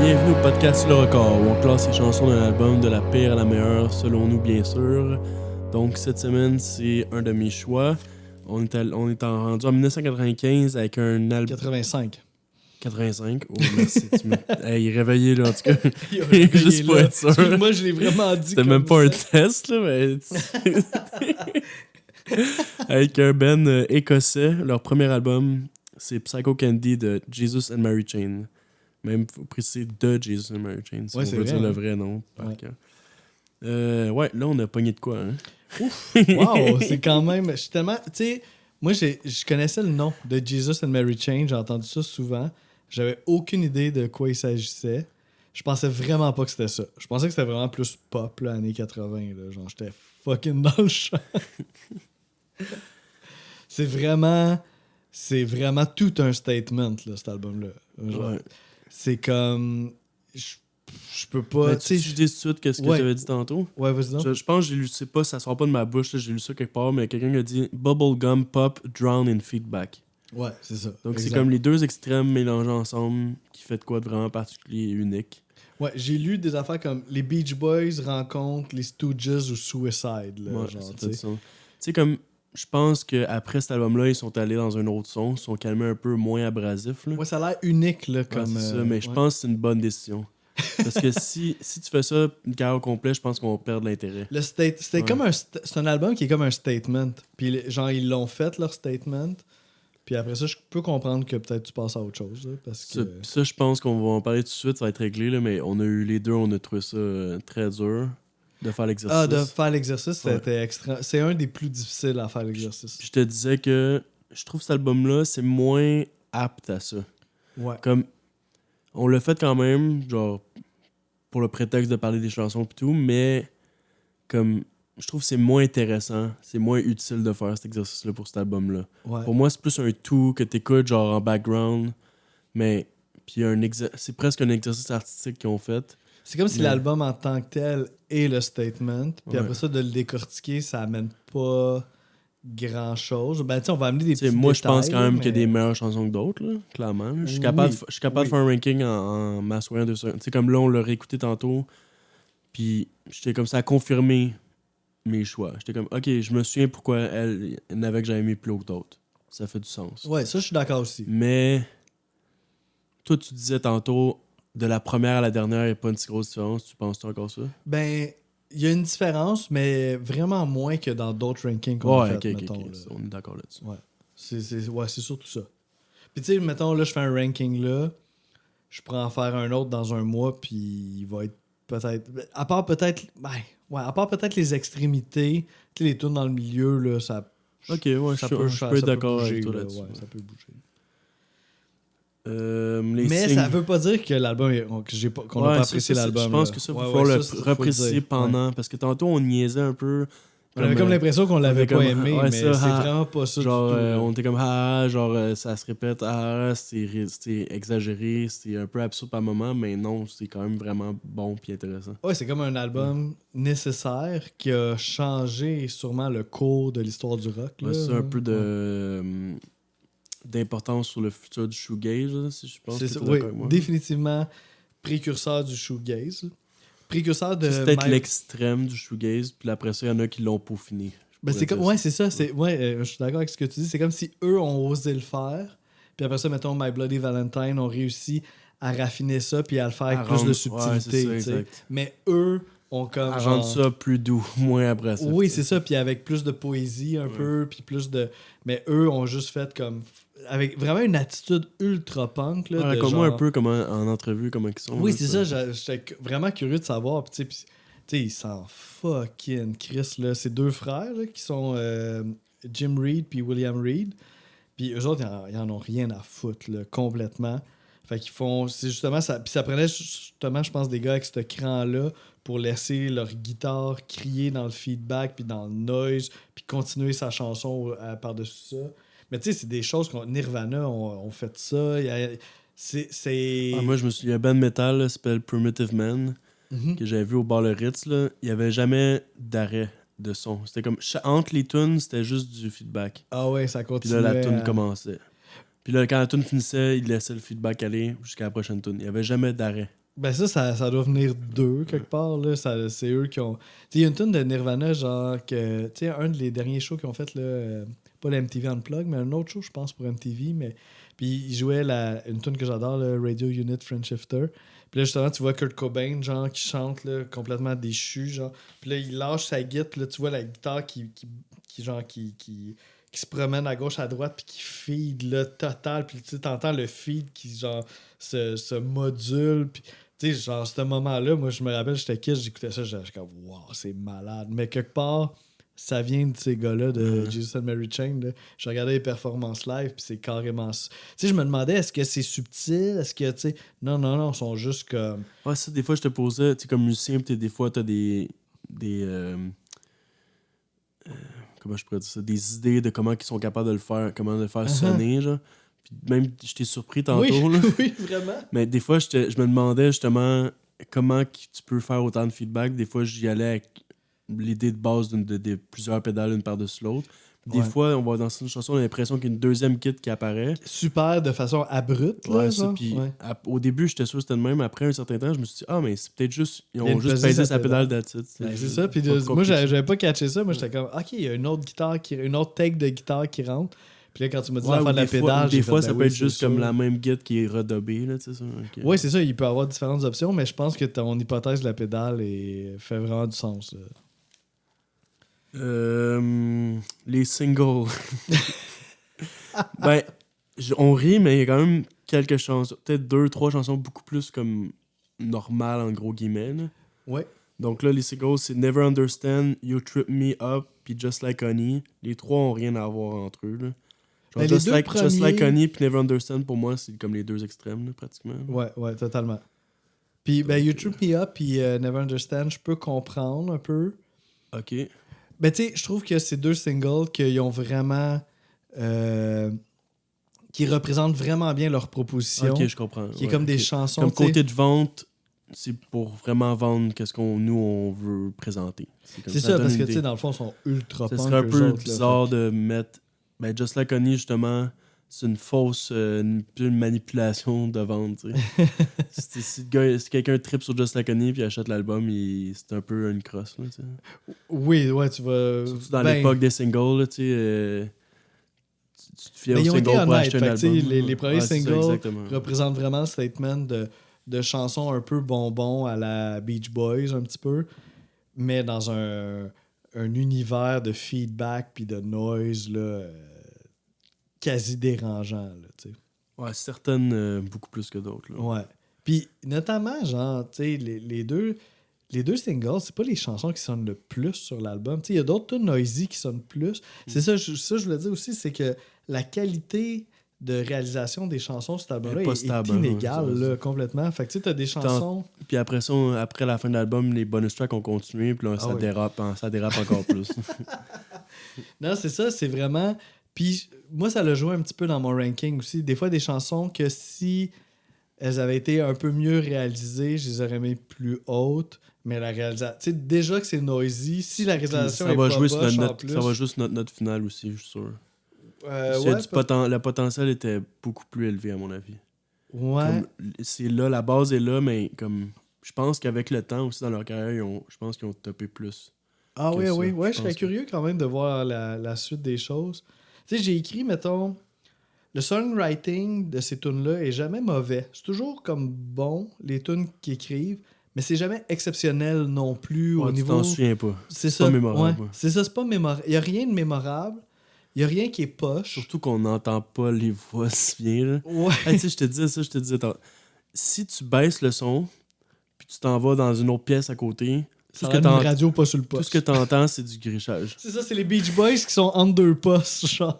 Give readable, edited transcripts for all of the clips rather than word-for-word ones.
Bienvenue au podcast Le Record, où on classe les chansons d'un album de la pire à la meilleure, selon nous bien sûr. Donc cette semaine, c'est un de mes choix. On est rendu en 1995 avec un album... 85. 85? Oh merci, Hey, réveillé là en tout cas. Réveillé Juste pour là. être sûr. Moi, je l'ai vraiment dit. C'était comme même pas un ça. test là, mais... Avec un band écossais, leur premier album, c'est Psycho Candy de Jesus and Mary Chain. Même, faut préciser de Jesus and Mary Chain, si Ouais, on c'est veut vrai, dire le hein. vrai nom. Ouais. Ouais, là, on a pogné de quoi, hein? Ouf! Wow! C'est quand même... Je suis tellement... Tu sais, moi, je connaissais le nom de Jesus and Mary Chain. J'ai entendu ça souvent. J'avais aucune idée de quoi il s'agissait. Je pensais vraiment pas que c'était ça. Je pensais que c'était vraiment plus pop, là, années 80. Là. Genre, j'étais fucking dans le champ. C'est vraiment tout un statement, là, cet album-là. Genre, Ouais. c'est comme... Je peux pas... Ben, tu dis tout de suite qu'est-ce que Ouais. tu avais dit tantôt? Ouais, vas-y donc. Je pense que j'ai lu, c'est pas, ça sort pas de ma bouche, là, j'ai lu ça quelque part, mais quelqu'un qui a dit Bubblegum Pop Drown in Feedback. Ouais, c'est ça. Donc c'est Exact. comme les deux extrêmes mélangés ensemble qui fait de quoi de vraiment particulier et unique. Ouais, j'ai lu des affaires comme les Beach Boys rencontrent les Stooges ou Suicide. Là, Ouais, genre, c'est tu peut-être sais. ça. Tu sais, comme, je pense qu'après cet album-là, ils sont allés dans un autre son, ils sont calmés un peu moins abrasifs. Là. Ouais, ça a l'air unique, là, Ouais, comme... c'est ça, mais je ouais. pense que c'est une bonne décision. Parce que si tu fais ça une carrière au complet, je pense qu'on va perdre l'intérêt. C'était Ouais. comme c'est un album qui est comme un statement. Puis, genre, ils l'ont fait, leur statement. Puis après ça, je peux comprendre que peut-être tu passes à autre chose, là, parce que... Ça, je pense qu'on va en parler tout de suite, ça va être réglé, là, mais on a eu les deux, on a trouvé ça très dur de faire l'exercice. Ah, de faire l'exercice, Ouais. c'était extra... C'est un des plus difficiles à faire l'exercice. Puis je te disais que je trouve cet album-là, c'est moins apte à ça. Ouais. Comme, on l'a fait quand même, genre, pour le prétexte de parler des chansons et tout, mais comme, je trouve que c'est moins intéressant, c'est moins utile de faire cet exercice-là pour cet album-là. Ouais. Pour moi, c'est plus un tout que t'écoutes, genre, en background, mais, puis c'est presque un exercice artistique qu'ils ont fait. C'est comme si Mais- l'album en tant que tel est le statement. Puis Ouais. après ça, de le décortiquer, ça amène pas grand-chose. Ben, tu sais, on va amener des T'sais, petits moi, je pense détails, quand même là, qu'il y a mais- des meilleures chansons que d'autres, là, clairement. là. Je suis Oui, capable, je suis capable oui. de faire un ranking en m'assoyant dessus. Tu sais, comme là, on l'a réécouté tantôt, puis j'étais comme ça à confirmer mes choix. J'étais comme, OK, je me souviens pourquoi elle n'avait que j'avais mis plus haut que d'autres. Ça fait du sens. Ouais, ça, je suis d'accord aussi. Mais, toi, tu disais tantôt, de la première à la dernière, il n'y a pas une si grosse différence. Tu penses-tu encore ça? Ben, il y a une différence, mais vraiment moins que dans d'autres rankings qu'on a Ouais, fait, ok, mettons. ok. Là. On est d'accord là-dessus. Ouais. C'est surtout ça. Puis tu sais, mettons, là, je fais un ranking là, je pourrais en faire un autre dans un mois, puis il va être peut-être... À part peut-être... Ben, ouais, à part peut-être les extrémités, tu sais, les tunes dans le milieu, là, ça... Ok, ouais, ça je peux ça être peut d'accord bouger, avec toi là, là-dessus. ouais, ça peut bouger. Les Mais signes- ça veut pas dire que l'album qu'on n'a Ouais, pas ça, apprécié l'album. Je pense là. que ça, il Ouais, va ouais, falloir ça, le faut repréciser dire. Ouais. pendant. Parce que tantôt, on niaisait un peu. On avait comme l'impression qu'on l'avait comme- pas aimé, ouais, mais ça, c'est ah, vraiment pas ça genre, du tout. là. on était comme, ça se répète, c'est exagéré, c'est un peu absurde par moment, mais non, c'est quand même vraiment bon puis intéressant. Ouais, c'est comme un album nécessaire qui a changé sûrement le cours de l'histoire du rock. Ouais, Là. c'est un peu Ouais. d'importance sur le futur du shoegaze, là, si je pense que C'est tu ça, es oui, d'accord avec moi. définitivement précurseur du shoegaze. Précurseur de... C'est peut-être My- l'extrême du shoegaze, puis après ça, il y en a qui l'ont peaufiné. Ben, c'est comme... Ouais, c'est ça. Je suis d'accord avec ce que tu dis. C'est comme si eux ont osé le faire. Puis après ça, mettons, My Bloody Valentine ont réussi à raffiner ça puis à le faire avec plus de subtilité. Ouais, c'est ça, tu sais. Mais eux ont comme... À genre- rendre ça plus doux, moins abrasif. Oui, c'est ça. Puis avec plus de poésie un peu, puis plus de... Mais eux ont juste fait comme... Avec vraiment une attitude ultra punk. Là, de Raconte-moi genre... un peu comment, en entrevue comment ils sont. Oui, là, c'est ça. J'étais vraiment curieux de savoir. Puis, tu sais, ils s'en fucking Chris, là. C'est deux frères là, qui sont Jim Reed puis William Reed. Puis eux autres, ils en ont rien à foutre, là, complètement. Fait qu'ils font... C'est justement ça. Puis ça prenait justement, je pense, des gars avec ce cran-là pour laisser leur guitare crier dans le feedback puis dans le noise puis continuer sa chanson par-dessus ça. Mais tu sais, c'est des choses qu'on... Nirvana ont fait ça. C'est... Moi, je me souviens, il y a un band metal, là, s'appelle Primitive Man, Mhm. que j'avais vu au bar Le Ritz. Là. Il n'y avait jamais d'arrêt de son. C'était comme, entre les tunes, c'était juste du feedback. Ah ouais, ça Puis continue. là, la tune commençait. Puis là, quand la tune finissait, il laissait le feedback aller jusqu'à la prochaine tune. Il n'y avait jamais d'arrêt. Ben ça doit venir d'eux, quelque part. Là. C'est eux qui ont... Tu sais, il y a une tune de Nirvana, genre, que... Tu sais, un des derniers shows qu'ils ont fait, là, pas le MTV Unplugged, mais un autre show, je pense, pour MTV, mais... Puis ils jouaient une tune que j'adore, le Radio Unit Friend Shifter. Puis là, justement, tu vois Kurt Cobain, genre, qui chante, là, complètement déchu, genre. Puis là, il lâche sa guitare, puis là, tu vois la guitare qui se promène à gauche, à droite, puis qui feed, là, total. Puis tu entends le feed qui, genre, se module, puis... Tu sais, genre, ce moment-là, moi, je me rappelle, j'étais kid, j'écoutais ça, j'étais comme, wow, c'est malade. Mais quelque part, ça vient de ces gars-là, de Jesus and Mary Chain. Là. Je regardais les performances live, puis c'est carrément ça. Tu sais, je me demandais, est-ce que c'est subtil? Est-ce que, tu sais, non, ils sont juste comme. Ouais, ça, des fois, je te posais, tu sais, comme musicien, puis des fois, t'as des comment je pourrais dire ça, des idées de comment ils sont capables de le faire, comment de le faire sonner, genre. Puis même, je t'ai surpris tantôt, Oui, là. oui, vraiment. Mais des fois, je me demandais justement comment tu peux faire autant de feedback. Des fois, j'y allais avec l'idée de base de plusieurs pédales une par-dessus l'autre. Des fois, on va dans une chanson, on a l'impression qu'il y a une deuxième kit qui apparaît. Super, de façon abrupte, là, Ouais, genre. ça. Puis Ouais. au début, j'étais sûr que c'était le même. Après un certain temps, je me suis dit, ah, mais c'est peut-être juste. Ils Il y a ont une juste pesée pesé sa sa pédale pédale. d'attitude. Ben, c'est ça. Puis moi, j'avais pas catché ça. Moi, j'étais comme, OK, il y a une autre guitare, une autre take de guitare qui rentre. Puis là, quand tu m'as dit l'affaire de la pédale, des fois, fait, ça ben peut oui, être juste c'est comme sûr. la même guide qui est redobée, là, tu sais ça. Ok. Oui, c'est ça. Il peut y avoir différentes options, mais je pense que ton hypothèse de la pédale fait vraiment du sens. Là. Les singles. Ben, on rit, mais il y a quand même quelques chansons, peut-être 2, 3 chansons beaucoup plus comme normales, en gros guillemets. Là. Ouais. Donc là, les singles, c'est Never Understand, You Trip Me Up, puis Just Like Honey. Les trois ont rien à voir entre eux. Là. Genre, Ben, Just, les deux like, Just Like premiers- Honey, puis Never Understand, pour moi, c'est comme les deux extrêmes, là, pratiquement. Ouais, totalement. Puis, ben, You Trip Me Up puis Never Understand, je peux comprendre un peu. Ok. Ben, tu sais, je trouve que ces deux singles qui ont vraiment. Qui représentent vraiment bien leur proposition. Ok, je comprends. Qui est Ouais, comme des ok. chansons. Comme tu sais. côté de vente, c'est pour vraiment vendre qu'est-ce qu'on nous on veut présenter. Comme C'est ça, donne parce une que, tu sais, idée. dans le fond, ils sont ultra Ça punk. serait un eux peu autres, là, bizarre fait de mettre. Ben, Just Like Honey, justement, c'est une fausse une manipulation de vente. Tu sais. Si quelqu'un tripe sur Just Like Honey puis achète l'album, c'est un peu une crosse. Là, tu sais. que- Oui, ouais, tu vas. Surtout dans Ben, l'époque des singles, là, tu sais. Tu te fiais mais au ils ont été single pour honnêtes. acheter un Fait que, tu sais, album. les premiers Ouais, c'est ça, singles exactement. représentent vraiment le statement de chansons un peu bonbons à la Beach Boys, un petit peu, mais dans un univers de feedback puis de noise là, quasi dérangeant. Là, tu sais. Ouais, certaines beaucoup plus que d'autres. Là. Ouais. Puis notamment, genre, tu sais, les deux singles, c'est pas les chansons qui sonnent le plus sur l'album. Tu sais, il y a d'autres tunes noisy qui sonnent plus. C'est ça, je voulais dire aussi, c'est que la qualité de réalisation des chansons sur cet album-là Elle est pas est stable, hein, inégale, ouais, là, complètement. Fait que tu sais, t'as des chansons... Puis après ça, après la fin de l'album, les bonus tracks ont continué, puis là, Ah oui. ça dérape encore plus. Non, c'est ça, c'est vraiment... Puis moi, ça l'a joué un petit peu dans mon ranking aussi. Des fois, des chansons que si elles avaient été un peu mieux réalisées, je les aurais mis plus hautes. Mais la réalisation... Tu sais, déjà que c'est noisy, si la réalisation ça est va pas jouer sur boche en notre plus... ça va jouer sur notre note finale aussi, je suis sûr. ouais, Le potentiel était beaucoup plus élevé, à mon avis. ouais. C'est là, la base est là, mais comme je pense qu'avec le temps aussi dans leur carrière, je pense qu'ils ont topé plus. Ah que oui, ça. oui. Ouais, je Je serais pense curieux quand même de voir la suite des choses. Tu sais, j'ai écrit, mettons, le songwriting de ces tunes-là est jamais mauvais. C'est toujours comme bon, les tunes qu'ils écrivent, mais c'est jamais exceptionnel non plus au Ouais, tu niveau... t'en souviens pas. C'est pas ça, mémorable. ouais. C'est ça, c'est pas mémorable. Il y a rien de mémorable. Il y a rien qui est poche. Surtout qu'on n'entend pas les voix si bien. Là. Ouais. Hey, tu sais, je te disais, si tu baisses le son, puis tu t'en vas dans une autre pièce à côté, Ça a une radio pas sur le tout poste. ce que tu entends, c'est du grichage. C'est ça, c'est les Beach Boys qui sont entre deux postes, genre.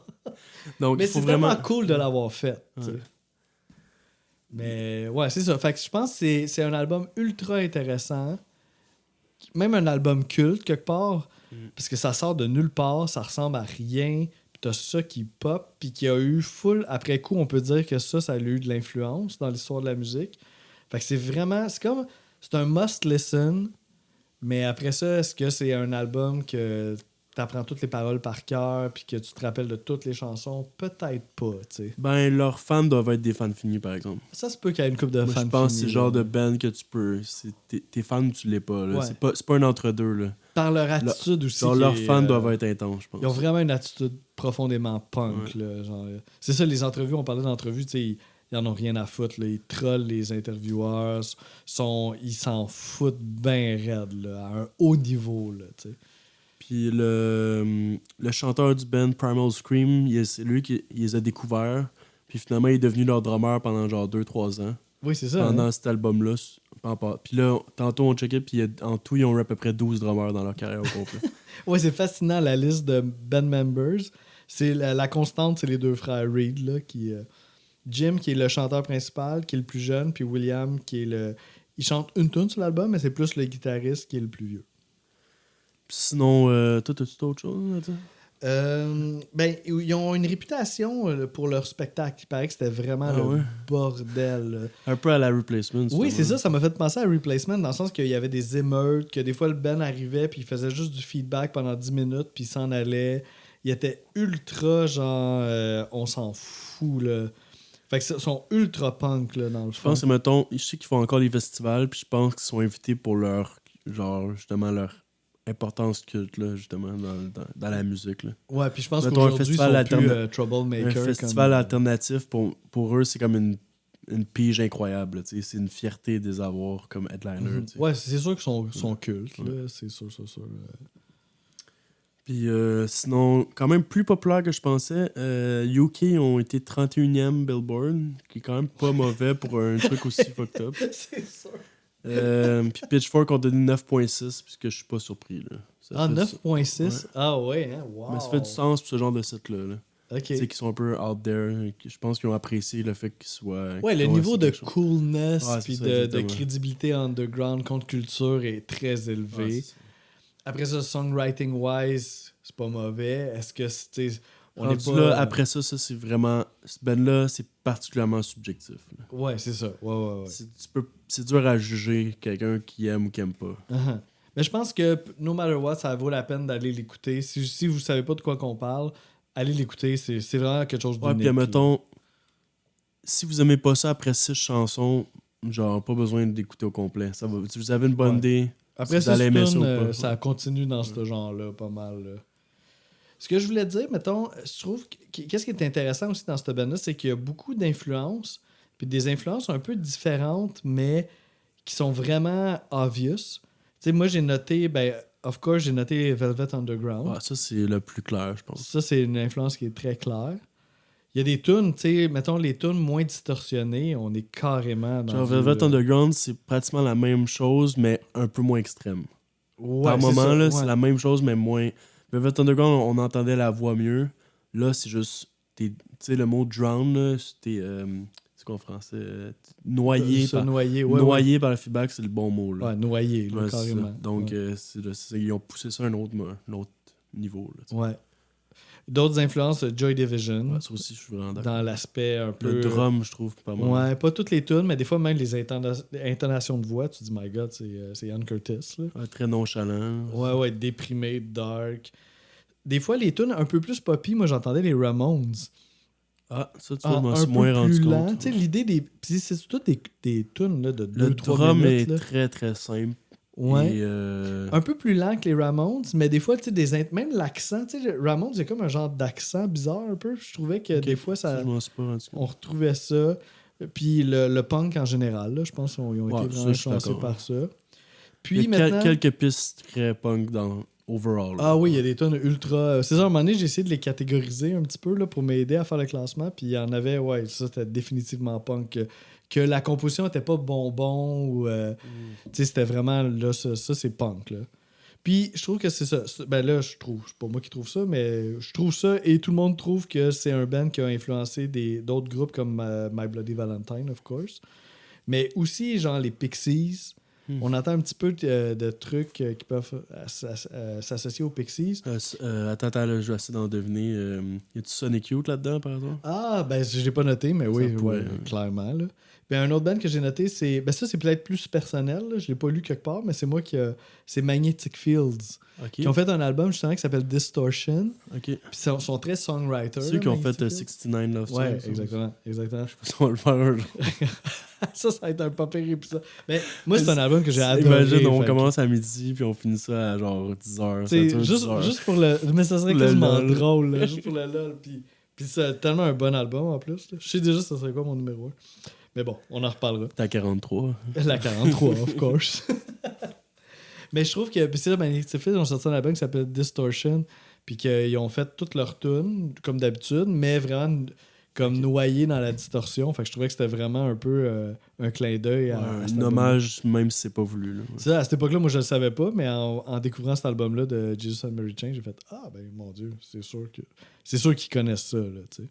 Donc, Mais il faut c'est vraiment. vraiment cool de l'avoir fait. tu sais. Ouais. Mais ouais, c'est ça. Fait que je pense que c'est un album ultra intéressant. Même un album culte, quelque part. Parce que ça sort de nulle part, ça ressemble à rien. Puis t'as ça qui pop, puis qui a eu full. Après coup, on peut dire que ça a eu de l'influence dans l'histoire de la musique. Fait que c'est vraiment. C'est un must listen. Mais après ça, est-ce que c'est un album que t'apprends toutes les paroles par cœur puis que tu te rappelles de toutes les chansons, peut-être pas, tu sais. Ben, leurs fans doivent être des fans finis, par exemple. Ça se peut qu'il y ait une couple de Moi, fans je pense que c'est finis, le genre là. de band que tu peux... Tes fans, tu l'es pas, là. Ouais. C'est pas un entre-deux, là. Par leur attitude aussi. Genre, qui leurs est, fans doivent être intenses, je pense. Ils ont vraiment une attitude profondément punk. Ouais. Là, genre, c'est ça, les entrevues, on parlait d'entrevues, tu sais, ils en ont rien à foutre. Là. Ils trollent les intervieweurs, ils s'en foutent bien raide, là, à un haut niveau. Là, tu sais. Puis le chanteur du band Primal Scream, c'est lui qui les a découverts. Puis finalement, il est devenu leur drummer pendant genre 2-3 ans. Oui, c'est ça. Pendant Hein? cet album-là. Puis là, tantôt, on checkait, puis en tout, ils ont eu à peu près 12 drummers dans leur carrière au complet. Ouais, c'est fascinant, la liste de band members. C'est la constante, c'est les deux frères Reed, là, Jim, qui est le chanteur principal, qui est le plus jeune, puis William, qui est le... Il chante une tune sur l'album, mais c'est plus le guitariste qui est le plus vieux. Puis sinon, toi, t'as-tu autre chose à dire? Ben, ils ont une réputation pour leur spectacle. Il paraît que c'était vraiment le bordel. Là. Un peu à la Replacement. Oui, c'est ça. Ça m'a fait penser à Replacement dans le sens qu'il y avait des émeutes, que des fois le band arrivait puis il faisait juste du feedback pendant 10 minutes puis il s'en allait. Il était ultra genre on s'en fout là. Fait que ils sont ultra punk là, dans le fond. Je pense que, mettons, je sais qu'ils font encore les festivals, puis je pense qu'ils sont invités pour leur, genre, justement, leur importance culte, là, justement, dans la musique, là. Ouais, puis je pense Mettons, qu'aujourd'hui, ils sont plus Troublemaker. Un festival alternatif, pour eux, c'est comme une pige incroyable, tu sais. C'est une fierté de les avoir comme headliner, tu sais. Ouais, c'est sûr qu'ils sont cultes, là. C'est sûr. Puis sinon, quand même plus populaire que je pensais, UK ont été 31e Billboard, qui est quand même pas mauvais pour un truc aussi fucked up. C'est sûr. Puis Pitchfork ont donné 9.6, puisque je suis pas surpris. Là. Ah, 9.6? Ouais. Ah ouais, hein? Wow. Mais ça fait du sens pour ce genre de site-là. Là. OK. Tu sais, qui sont un peu out there. Je pense qu'ils ont apprécié le fait qu'ils soient... Ouais, le niveau de coolness puis de exactement. crédibilité underground contre culture est très élevé. Après ça, songwriting-wise, c'est pas mauvais. Est-ce que c'est... On est pas... là, après ça, c'est vraiment... Ce band-là, c'est particulièrement subjectif. Là. Ouais, c'est ça. Ouais. C'est dur à juger quelqu'un qui aime ou qui aime pas. Uh-huh. Mais je pense que, no matter what, ça vaut la peine d'aller l'écouter. Si vous savez pas de quoi qu'on parle, allez l'écouter. C'est vraiment quelque chose d'unique. Ouais, puis mettons, si vous aimez pas ça après 6 chansons, genre, pas besoin d'écouter au complet. Ça va, si vous avez une bonne idée, après si vous allez aimer ça continue dans ce genre-là, pas mal. Là. Ce que je voulais dire, mettons, je trouve qu'est-ce qui est intéressant aussi dans ce band-là, c'est qu'il y a beaucoup d'influences, puis des influences un peu différentes, mais qui sont vraiment obvious. Tu sais, moi, j'ai noté, of course, j'ai noté Velvet Underground. Ah, ça, c'est le plus clair, je pense. Ça, c'est une influence qui est très claire. Il y a des tunes, tu sais, mettons les tunes moins distorsionnées, on est carrément dans genre Velvet Underground, c'est pratiquement la même chose, mais un peu moins extrême. Ouais, par moment, ça, là, ouais. c'est la même chose, mais moins... Velvet Underground, on entendait la voix mieux. Là, c'est juste... Tu sais, le mot « drown », là, c'est quoi en français? Noyé par le feedback, c'est le bon mot. Là. Ouais, noyé, là, carrément. Donc, ils ont poussé ça à un autre niveau. Là, ouais. D'autres influences, Joy Division. Ouais, ça aussi, je suis vraiment d'accord. Dans l'aspect un peu... Le drum, je trouve, pas mal. Ouais, pas toutes les tunes, mais des fois, même les intonations de voix, tu dis, my God, c'est Ian Curtis. Là. Ouais, très nonchalant. Ouais, déprimé, dark. Des fois, les tunes un peu plus poppy, moi, j'entendais les Ramones. Ah, ça, tu vois, je m'en suis moins rendu compte. Tu sais, l'idée des... Puis c'est toutes des tunes là, de 2-3 minutes. Le drum est là. très, très simple. Ouais. Et, un peu plus lent que les Ramones, mais des fois, tu sais, même l'accent, tu sais, Ramones, il y a comme un genre d'accent bizarre un peu. Je trouvais que des fois, ça, je m'en suis pas rendu compte. on retrouvait ça. Puis le punk en général, là, je pense qu'ils ont été vraiment influencés par ça. Puis il y a maintenant... quelques pistes très punk dans overall. Ah oui, il y a des tonnes ultra... C'est ça, à un moment donné, j'ai essayé de les catégoriser un petit peu là, pour m'aider à faire le classement. Puis il y en avait, ouais, ça, c'était définitivement punk. Que la composition n'était pas bonbon ou... Tu sais, c'était vraiment... Là, ça c'est punk, là. Puis je trouve que c'est ça. Ben là, je trouve... C'est pas moi qui trouve ça, mais je trouve ça et tout le monde trouve que c'est un band qui a influencé d'autres groupes comme My Bloody Valentine, of course. Mais aussi, genre, les Pixies... On entend un petit peu de trucs qui peuvent s'associer aux Pixies. Attends, là, je vais essayer d'en deviner. Y a-tu Sonic Youth là-dedans, par exemple? Ah, ben, je l'ai pas noté, mais oui, clairement. Là. Puis un autre band que j'ai noté, c'est... Ben ça, c'est peut-être plus personnel. Là. Je l'ai pas lu quelque part, mais c'est moi qui... C'est Magnetic Fields. Ok. Qui ont fait un album, justement, qui s'appelle Distortion. Ok. Puis ils sont très songwriters. Ceux qui ont fait Magnetic Fields. 69 Love Songs. Ouais, ça. exactement. Je sais pas si on va le faire un jour. Ça va être un pas pire épisode. Mais moi, c'est un album que j'ai adoré. Imagine, on fait que- commence à midi, puis on finit ça à genre 10h. T'sais, ça dure 10 heures. juste pour le... Mais ça serait Le quasiment lol. drôle, là, juste pour le lol. Puis c'est tellement un bon album, en plus. Là. Je sais déjà ça serait quoi mon numéro 1. Mais bon, on en reparlera. T'as 43. La 43, of course. Mais je trouve que... Puis c'est là, Magnetic Fields, ils ont sorti un album qui s'appelle Distortion, puis qu'ils ont fait toutes leurs tunes, comme d'habitude, mais vraiment comme noyés dans la distorsion. Fait que je trouvais que c'était vraiment un peu un clin d'œil à cet Un album-là. hommage, même si c'est pas voulu. Là. Ouais. Ça, à cette époque-là, moi, je le savais pas, mais en découvrant cet album-là de Jesus and Mary Chain, j'ai fait « Ah, ben, mon Dieu, c'est sûr qu'ils connaissent ça, là, tu sais. »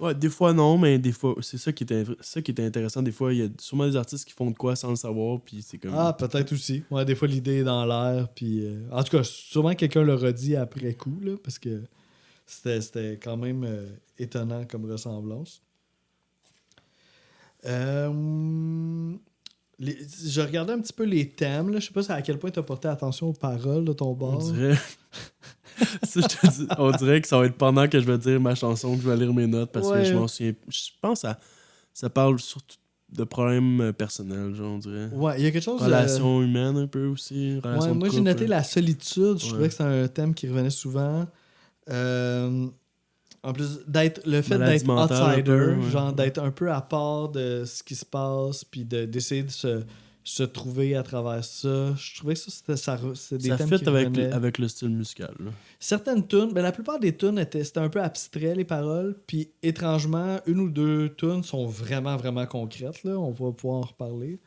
Ouais, des fois non, mais des fois, c'est ça qui était intéressant. Des fois, il y a sûrement des artistes qui font de quoi sans le savoir, puis c'est comme. Ah, peut-être aussi. Ouais, des fois, l'idée est dans l'air, puis... En tout cas, sûrement quelqu'un le redit après coup, là, parce que c'était quand même étonnant comme ressemblance. Je regardais un petit peu les thèmes, là. Je sais pas à quel point tu as porté attention aux paroles de ton bord. On dirait. Ça, je te dis, on dirait que ça va être pendant que je vais dire ma chanson que je vais lire mes notes parce Ouais. que je m'en souviens. Je pense que ça parle surtout de problèmes personnels, genre, on dirait. Ouais, il y a quelque chose... Relations humaines un peu aussi. Relations Ouais, de moi, j'ai couple, noté hein. la solitude. Je Ouais. trouvais que c'était un thème qui revenait souvent. En plus, le fait Maladie d'être mentale, un outsider, peu, ouais. genre d'être un peu à part de ce qui se passe, puis d'essayer de se trouver à travers ça. Je trouvais que c'était des Ça thèmes fit qui avec, revenaient. avec le style musical. Là. Certaines tunes, ben la plupart des tunes c'était un peu abstrait, les paroles, puis étrangement, une ou deux tunes sont vraiment, vraiment concrètes, là. On va pouvoir en reparler.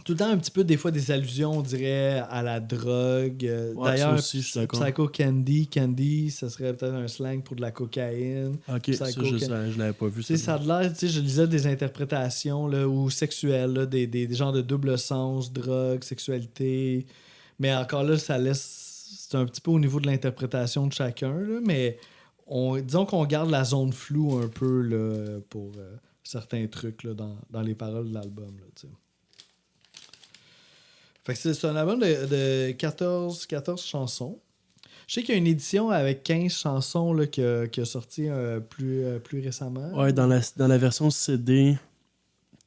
Tout le temps, un petit peu, des fois, des allusions, on dirait, à la drogue. Ouais, D'ailleurs, ça aussi, je suis d'accord. Psycho Candy, ça serait peut-être un slang pour de la cocaïne. Ok, ça, Psycho je l'avais pas vu. Tu sais, ça a l'air, tu sais, je lisais des interprétations là, ou sexuelles, là, des genres de double sens, drogue, sexualité. Mais encore là, ça laisse. C'est un petit peu au niveau de l'interprétation de chacun, là, mais disons qu'on garde la zone floue un peu là, pour certains trucs là, dans les paroles de l'album. Là, tu sais. Fait que c'est un album de 14 chansons. Je sais qu'il y a une édition avec 15 chansons là, qui a sorti plus récemment. Ouais, dans la version CD,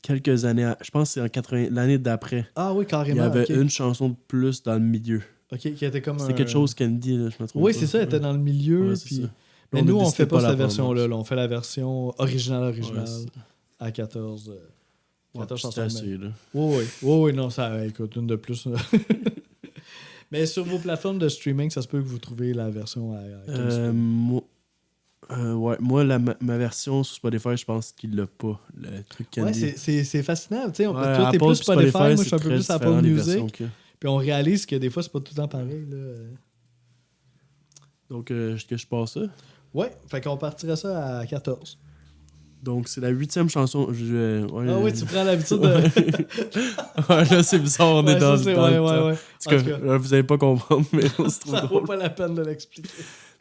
quelques années, je pense que c'est en 80, l'année d'après, Ah oui, il y carrément. avait ok. une chanson de plus dans le milieu. Ok, qui était comme C'était quelque chose Candy, là, je me trompe Oui, pas. c'est ça, elle était dans le milieu. Ouais, c'est puis... ça. Mais On a nous, on décidé fait pas la cette prendre, version-là. hein. Là. On fait la version originale Ouais, c'est- à 14 Ouais, chansons. c'était assez, là. Oui, non, ça écoute, une de plus. Mais sur vos plateformes de streaming, ça se peut que vous trouviez la version à 15 Moi, ma version sur Spotify, je pense qu'il l'a pas, le truc Ouais, Candy. c'est fascinant. Tu sais, Ouais, toi, t'es Apple plus Spotify, moi, je c'est suis un peu très plus Apple différent, les Music. versions qu'il y a. Puis on réalise que des fois, c'est pas tout le temps pareil. Là. Donc, est-ce que je passe ça? Ouais, fait qu'on partirait ça à 14. Donc, c'est la 8e chanson. Ah oui, tu prends l'habitude de... Ouais, là, c'est bizarre, on est dans le temps. Ouais. En En tout tout cas, cas, là, vous allez pas comprendre, mais c'est trop ça vaut drôle. pas la peine de l'expliquer.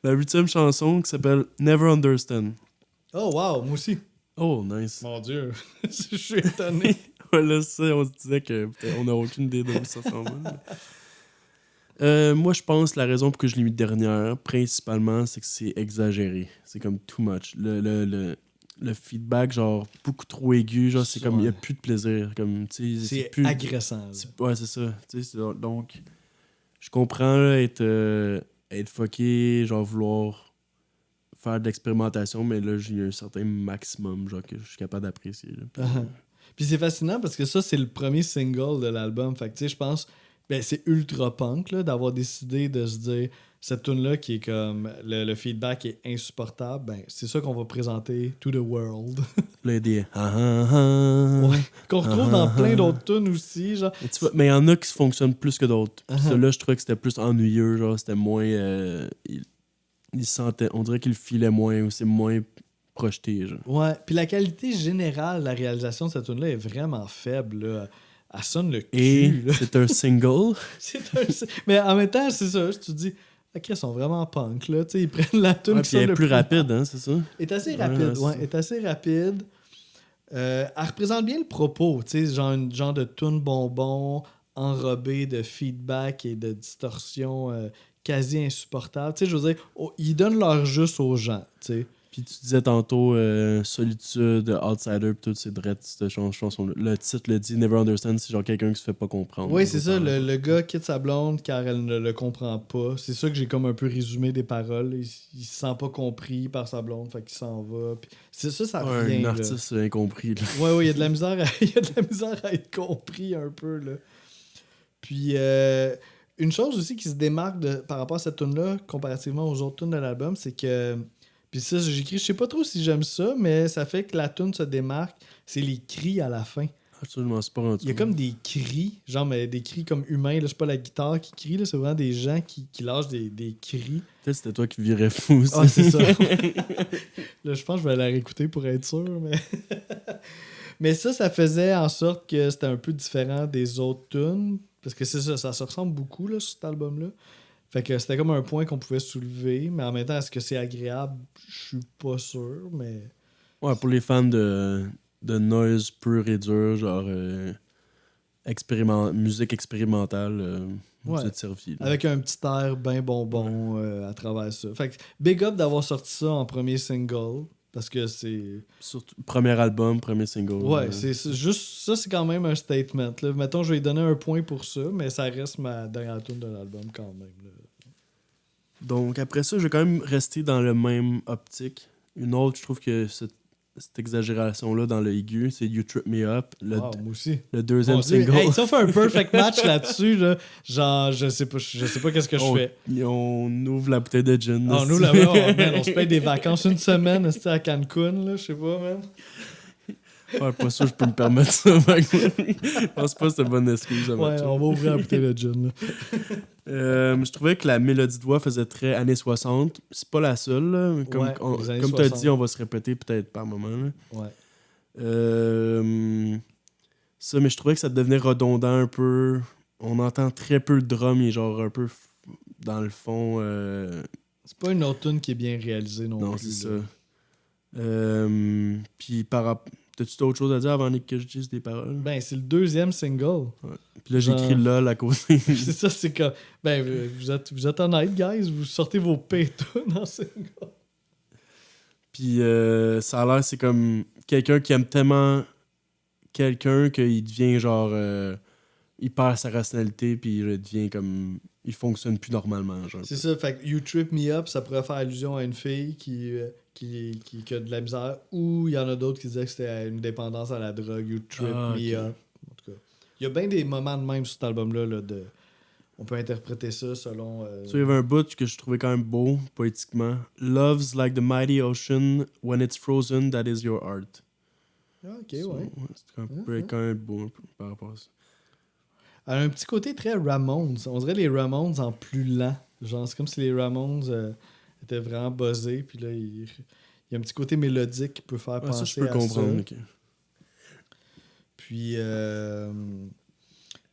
La 8e chanson qui s'appelle Never Understand. Oh, wow, moi aussi. Oh, nice. Mon Dieu, je suis étonné. Ouais, là, ça, on se disait qu'on n'a aucune idée d'où ça s'en va. Moi, je pense que la raison pour que je l'ai mis dernière, principalement, c'est que c'est exagéré. C'est comme too much. Le feedback, genre, beaucoup trop aigu, genre, c'est comme, il n'y a Ouais. plus de plaisir. Comme, tu sais, C'est plus... agressant. là. Ouais, c'est ça. Tu sais, donc, je comprends là, être fucké, genre, vouloir faire de l'expérimentation, mais là, j'ai un certain maximum, genre, que je suis capable d'apprécier. Là. Puis, Uh-huh. Puis c'est fascinant parce que ça, c'est le premier single de l'album. Fait que, tu sais, je pense, c'est ultra punk là, d'avoir décidé de se dire, cette tune-là qui est comme, le feedback est insupportable, c'est ça qu'on va présenter to the world. là, des ah. Ouais. Qu'on retrouve dans plein d'autres tunes aussi. Genre. Mais, tu vois, mais il y en a qui fonctionnent plus que d'autres. Puis Uh-huh. celui-là, je trouvais que c'était plus ennuyeux, genre, c'était moins... il sentait... On dirait qu'il filait moins, ou c'est moins projeté, genre. Ouais, puis la qualité générale de la réalisation de cette tune-là est vraiment faible. Là. Elle sonne le cul. Et là. c'est un single. Mais en même temps, c'est ça. Tu te dis, OK, ils sont vraiment punk. Là. Tu sais, ils prennent la tune Ouais, qui puis il sonne est le plus rapide, hein, c'est ça? est assez Ouais, rapide. c'est Ouais, ça. est assez rapide. Elle représente bien le propos, tu sais, genre de tune bonbon enrobé de feedback et de distorsion quasi insupportable. Tu sais, je veux dire, ils donnent leur juste aux gens, tu sais. Puis tu disais tantôt Solitude, Outsider, pis tout, c'est drette, cette chanson. Le titre le dit, Never Understand, c'est genre quelqu'un qui se fait pas comprendre. Oui, c'est ça, le gars quitte sa blonde car elle ne le comprend pas. C'est ça que j'ai comme un peu résumé des paroles. Il se sent pas compris par sa blonde, fait qu'il s'en va. Puis c'est ça revient. Un artiste incompris. Là. Ouais, il y a de la misère à être compris un peu, là. Puis, une chose aussi qui se démarque par rapport à cette tune-là, comparativement aux autres tunes de l'album, c'est que. Puis ça, j'écris, je sais pas trop si j'aime ça, mais ça fait que la tune se démarque, c'est les cris à la fin. Absolument, c'est pas un Il y a comme des cris, genre mais des cris comme humains, là, c'est pas la guitare qui crie, là, c'est vraiment des gens qui lâchent des cris. Peut-être c'était toi qui virais fou aussi. Ah, c'est ça. Là, je pense que je vais la réécouter pour être sûr, mais. Mais ça faisait en sorte que c'était un peu différent des autres tunes. Parce que c'est ça se ressemble beaucoup là, sur cet album-là. Fait que c'était comme un point qu'on pouvait soulever. Mais en même temps, est-ce que c'est agréable? Je suis pas sûr, mais... Ouais, pour les fans de noise pur et dur, genre musique expérimentale, vous êtes servi. Là. Avec un petit air bien bonbon à travers ça. Fait que big up d'avoir sorti ça en premier single. Parce que c'est... Surtout, premier album, premier single. Ouais, c'est juste... Ça, c'est quand même un statement. Là. Mettons, je vais lui donner un point pour ça, mais ça reste ma dernière tune de l'album quand même. Là. Donc, après ça, je vais quand même rester dans le même optique. Une autre, je trouve que cette exagération-là dans le aigu, c'est You Trip Me Up. Moi aussi. Le deuxième single. Hey, si on fait un perfect match là-dessus, là, genre, je sais pas qu'est-ce que je fais. On ouvre la bouteille de gin. On ouvre on se paye des vacances une semaine à Cancun, là, je sais pas, man. Ouais, pas sûr, je peux me permettre ça. Je pense pas que c'est une bonne excuse. Ouais, on va ouvrir la bouteille de gin. Là. Je trouvais que la mélodie de voix faisait très années 60. C'est pas la seule. Là. Comme tu as dit, on va se répéter peut-être par moment. Là. Ouais. Ça, mais je trouvais que ça devenait redondant un peu. On entend très peu le drum, il est genre un peu dans le fond. C'est pas une autre tune qui est bien réalisée non plus. Non, c'est ça. Puis t'as-tu d'autres choses à dire avant que je dise des paroles? Ben, c'est le deuxième single. Ouais. Puis là, j'ai écrit LOL à côté. C'est ça, c'est comme... Ben, vous êtes honnête, guys. Vous sortez vos pétons dans single. Puis ça a l'air, c'est comme quelqu'un qui aime tellement quelqu'un qu'il devient genre... il perd sa rationalité, puis il devient comme... Il fonctionne plus normalement, genre. C'est ça, fait que You Trip Me Up, ça pourrait faire allusion à une fille qui a de la misère, ou il y en a d'autres qui disaient que c'était une dépendance à la drogue, You Trip Me Up. En tout cas, il y a bien des moments de même sur cet album-là, là, on peut interpréter ça selon... Il y avait un bout que je trouvais quand même beau, poétiquement. Love's like the mighty ocean, when it's frozen, that is your art. Ah, ok, ouais. C'est quand même beau par rapport à ça. Elle a un petit côté très Ramones. On dirait les Ramones en plus lent. Genre, c'est comme si les Ramones étaient vraiment buzzés. Puis là, il y a un petit côté mélodique qui peut faire penser à ça. Ça, je peux comprendre. Okay. Puis,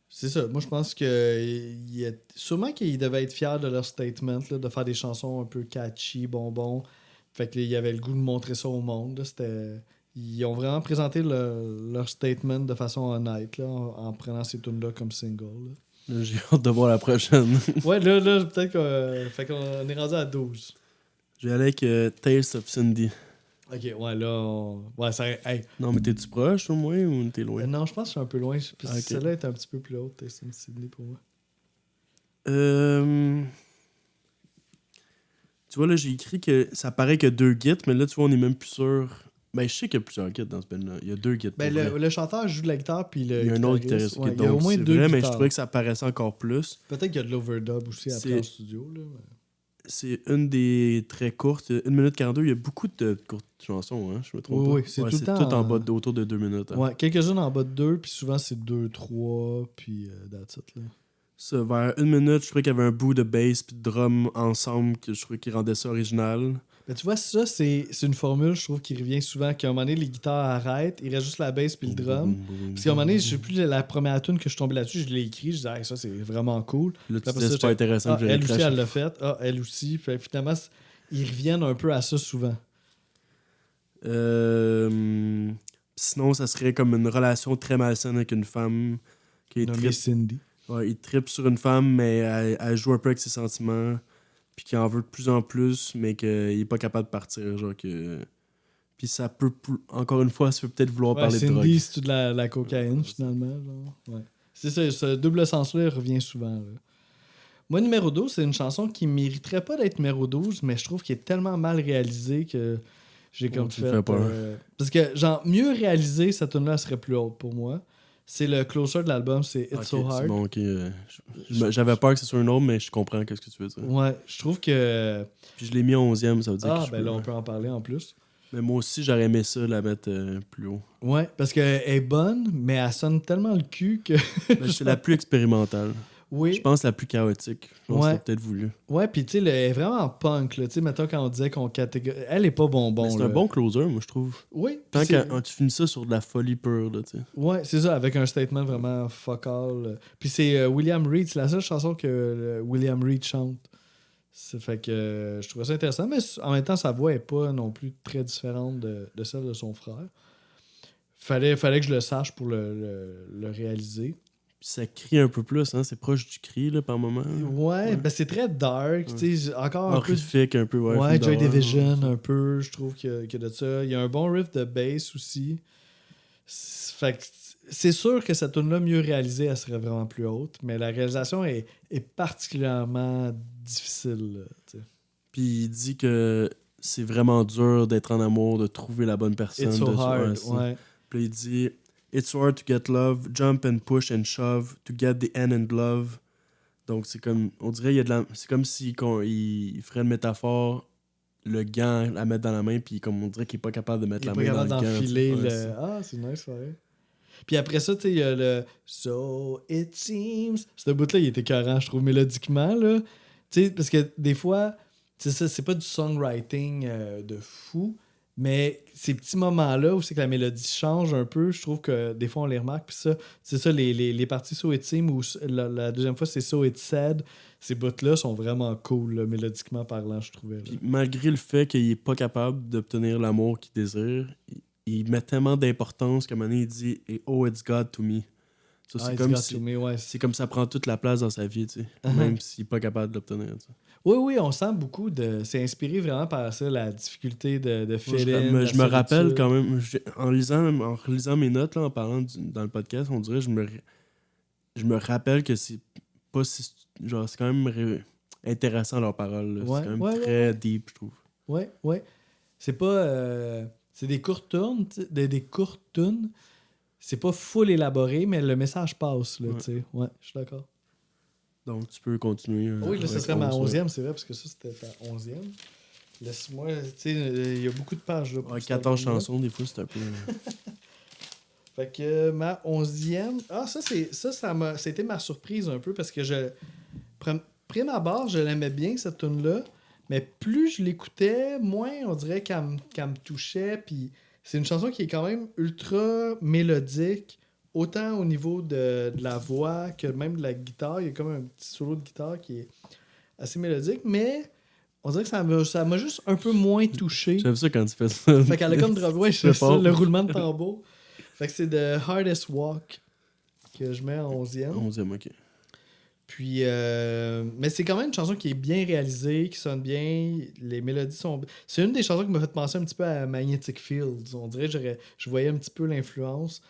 c'est ça. Moi, je pense que sûrement qu'ils devaient être fiers de leur statement, là, de faire des chansons un peu catchy, bonbons. Fait qu'il y avait le goût de montrer ça au monde. Là. Ils ont vraiment présenté leur statement de façon honnête là, en prenant ces tunes-là comme single. Là, j'ai hâte de voir la prochaine. Ouais, là peut-être qu'on est rendu à 12. Je vais aller avec Taste of Cindy. Ok, ouais, là, ouais, ça... Hey. Non, mais t'es-tu proche au moins ou t'es loin? Non, je pense que je suis un peu loin. Celle-là est un petit peu plus haute, Taste of Cindy, pour moi. Tu vois, là, j'ai écrit que ça paraît qu'il y a 2 gits, mais là, tu vois, on est même plus sûr... Ben, je sais qu'il y a plusieurs guides dans ce band-là. Il y a 2 guides. Ben, le chanteur joue de la guitare, puis le. Il y a un autre guitariste. Ouais, il y a au moins 2 vrai, guitares. mais je trouvais que ça paraissait encore plus. Peut-être qu'il y a de l'overdub aussi après en studio. Là, mais... C'est une des très courtes. 1 minute 42. Il y a beaucoup de courtes chansons, hein, je me trompe pas. Oui, c'est tout le temps. Tout en bas autour de 2 minutes. Hein. Ouais, quelques-unes en bas de 2, puis souvent c'est 2, 3, puis that's it. Là. Ça, vers 1 minute, je trouvais qu'il y avait un bout de bass puis de drum ensemble que je trouvais qui rendait ça original. Ben, tu vois, ça, c'est une formule, je trouve, qui revient souvent. Qu'à un moment donné, les guitares arrêtent, il reste juste la bass puis le drum. Parce qu'à un moment donné, je sais plus, la première tune que je suis tombé là-dessus, je l'ai écrit, je disais, hey, ça, c'est vraiment cool. Là, tu disais, c'est pas intéressant. Elle aussi, elle l'a fait. Ah, elle aussi. Puis, finalement, ils reviennent un peu à ça souvent. Sinon, ça serait comme une relation très malsaine avec une femme qui Nommée trippe, Cindy. ouais, il trippe sur une femme, mais elle joue un peu avec ses sentiments, puis qui en veut de plus en plus, mais qu'il est pas capable de partir. Genre que... Puis ça peut, encore une fois, ça peut peut-être vouloir Ouais, parler de drogue. Cindy, c'est de la cocaïne, finalement. Genre. Ouais. C'est ça, ce double sens-là il revient souvent. Là. Moi, numéro 12, c'est une chanson qui mériterait pas d'être numéro 12, mais je trouve qu'elle est tellement mal réalisée que j'ai comme Tu me fait... fais peur. Parce que, genre, mieux réalisée, cette tune-là serait plus haute pour moi. C'est le closer de l'album, c'est It's Ok, So c'est Hard. bon, ok. J'avais peur que ce soit un autre, mais je comprends qu'est-ce que tu veux dire. Ouais, je trouve que... Puis je l'ai mis en 11e, ça veut dire que Ah, je ben peux. là, on peut en parler en plus. Mais moi aussi, j'aurais aimé ça, la mettre plus haut. Ouais, parce qu'elle est bonne, mais elle sonne tellement le cul que... Ben, c'est la plus expérimentale. Oui. Je pense la plus chaotique. Je pense que c'était peut-être voulu. Ouais, puis tu sais, elle est vraiment punk, là. Tu sais, mettons, quand on disait qu'on catégorise... Elle est pas bonbon, Mais c'est là. un bon closer, moi, je trouve. Oui. Tant puis que tu finis ça sur de la folie pure, là, tu sais. Ouais, c'est ça, avec un statement vraiment fuck all. Puis c'est William Reed, c'est la seule chanson que William Reed chante. Ça fait que je trouvais ça intéressant, mais en même temps, sa voix est pas non plus très différente de celle de son frère. Fallait que je le sache pour le réaliser. Puis ça crie un peu plus, hein. C'est proche du cri, là, par moment. Ouais, ben c'est très dark, tu sais, encore un peu... Horrifique, un peu, ouais. Ouais, film Joy d'horreur, Division, ouais. un peu, je trouve qu'il y a de ça. Il y a un bon riff de bass aussi. Fait que c'est sûr que cette tune-là, mieux réalisée, elle serait vraiment plus haute, mais la réalisation est particulièrement difficile. Là, t'sais. Puis il dit que c'est vraiment dur d'être en amour, de trouver la bonne personne. It's so hard, ça. ouais. Puis il dit It's hard to get love, jump and push and shove, to get the end and love. Donc c'est comme, on dirait, il y a de la, c'est comme si il ferait une métaphore, le gant à mettre dans la main, puis comme on dirait qu'il est pas capable de mettre Il est la pas main capable dans le gant. d'enfiler Ouais, le... Ah, c'est nice, ouais. Puis après ça, tu sais, il y a le So it seems. Ce bout-là, il était écœurant, je trouve, mélodiquement, là. Tu sais, parce que des fois, c'est ça, c'est pas du songwriting de fou, mais ces petits moments-là où c'est que la mélodie change un peu, je trouve que des fois, on les remarque. Puis ça, c'est ça, les parties So it seems, ou la deuxième fois, c'est So it said. Ces bouts-là sont vraiment cool, là, mélodiquement parlant, je trouvais. Là. Puis malgré le fait qu'il est pas capable d'obtenir l'amour qu'il désire, il met tellement d'importance qu'à un moment donné, il dit Oh, it's God to me. Ça, c'est comme si. Ouais. C'est comme ça prend toute la place dans sa vie, tu sais. Même s'il n'est pas capable de l'obtenir. Tu sais. Oui, on sent beaucoup de. C'est inspiré vraiment par ça, la difficulté de fit Je me rappelle quand même, en relisant mes notes, là, en parlant dans le podcast, on dirait je me rappelle que c'est pas si. Genre, c'est quand même intéressant leurs paroles. Là. Ouais, c'est quand même très deep, je trouve. Ouais. C'est pas. C'est des courtes tunes, des courtes tunes. C'est pas full élaboré, mais le message passe, là, tu sais. Ouais, je suis d'accord. Donc, tu peux continuer. Oui, là, ce serait ma 11e, 11e, c'est vrai, parce que ça, c'était ta 11e. Laisse-moi, tu sais, il y a beaucoup de pages, là. Pour ouais, cet 14 album-là. chansons, des fois, c'est un peu. Fait que ma 11e. Ah, ça, c'était ma surprise un peu, parce que prime abord, je l'aimais bien, cette tune-là. Mais plus je l'écoutais, moins on dirait qu'elle me touchait. Puis c'est une chanson qui est quand même ultra mélodique, autant au niveau de la voix que même de la guitare. Il y a comme un petit solo de guitare qui est assez mélodique, mais on dirait que ça m'a juste un peu moins touché. J'aime ça quand tu fais ça. Fait qu'elle a comme drop, ouais, c'est ça, le roulement de tambour. Fait que c'est The Hardest Walk que je mets en 11e. 11e, ok. Puis, mais c'est quand même une chanson qui est bien réalisée, qui sonne bien. Les mélodies sont. C'est une des chansons qui m'a fait penser un petit peu à Magnetic Fields. On dirait que je voyais un petit peu l'influence.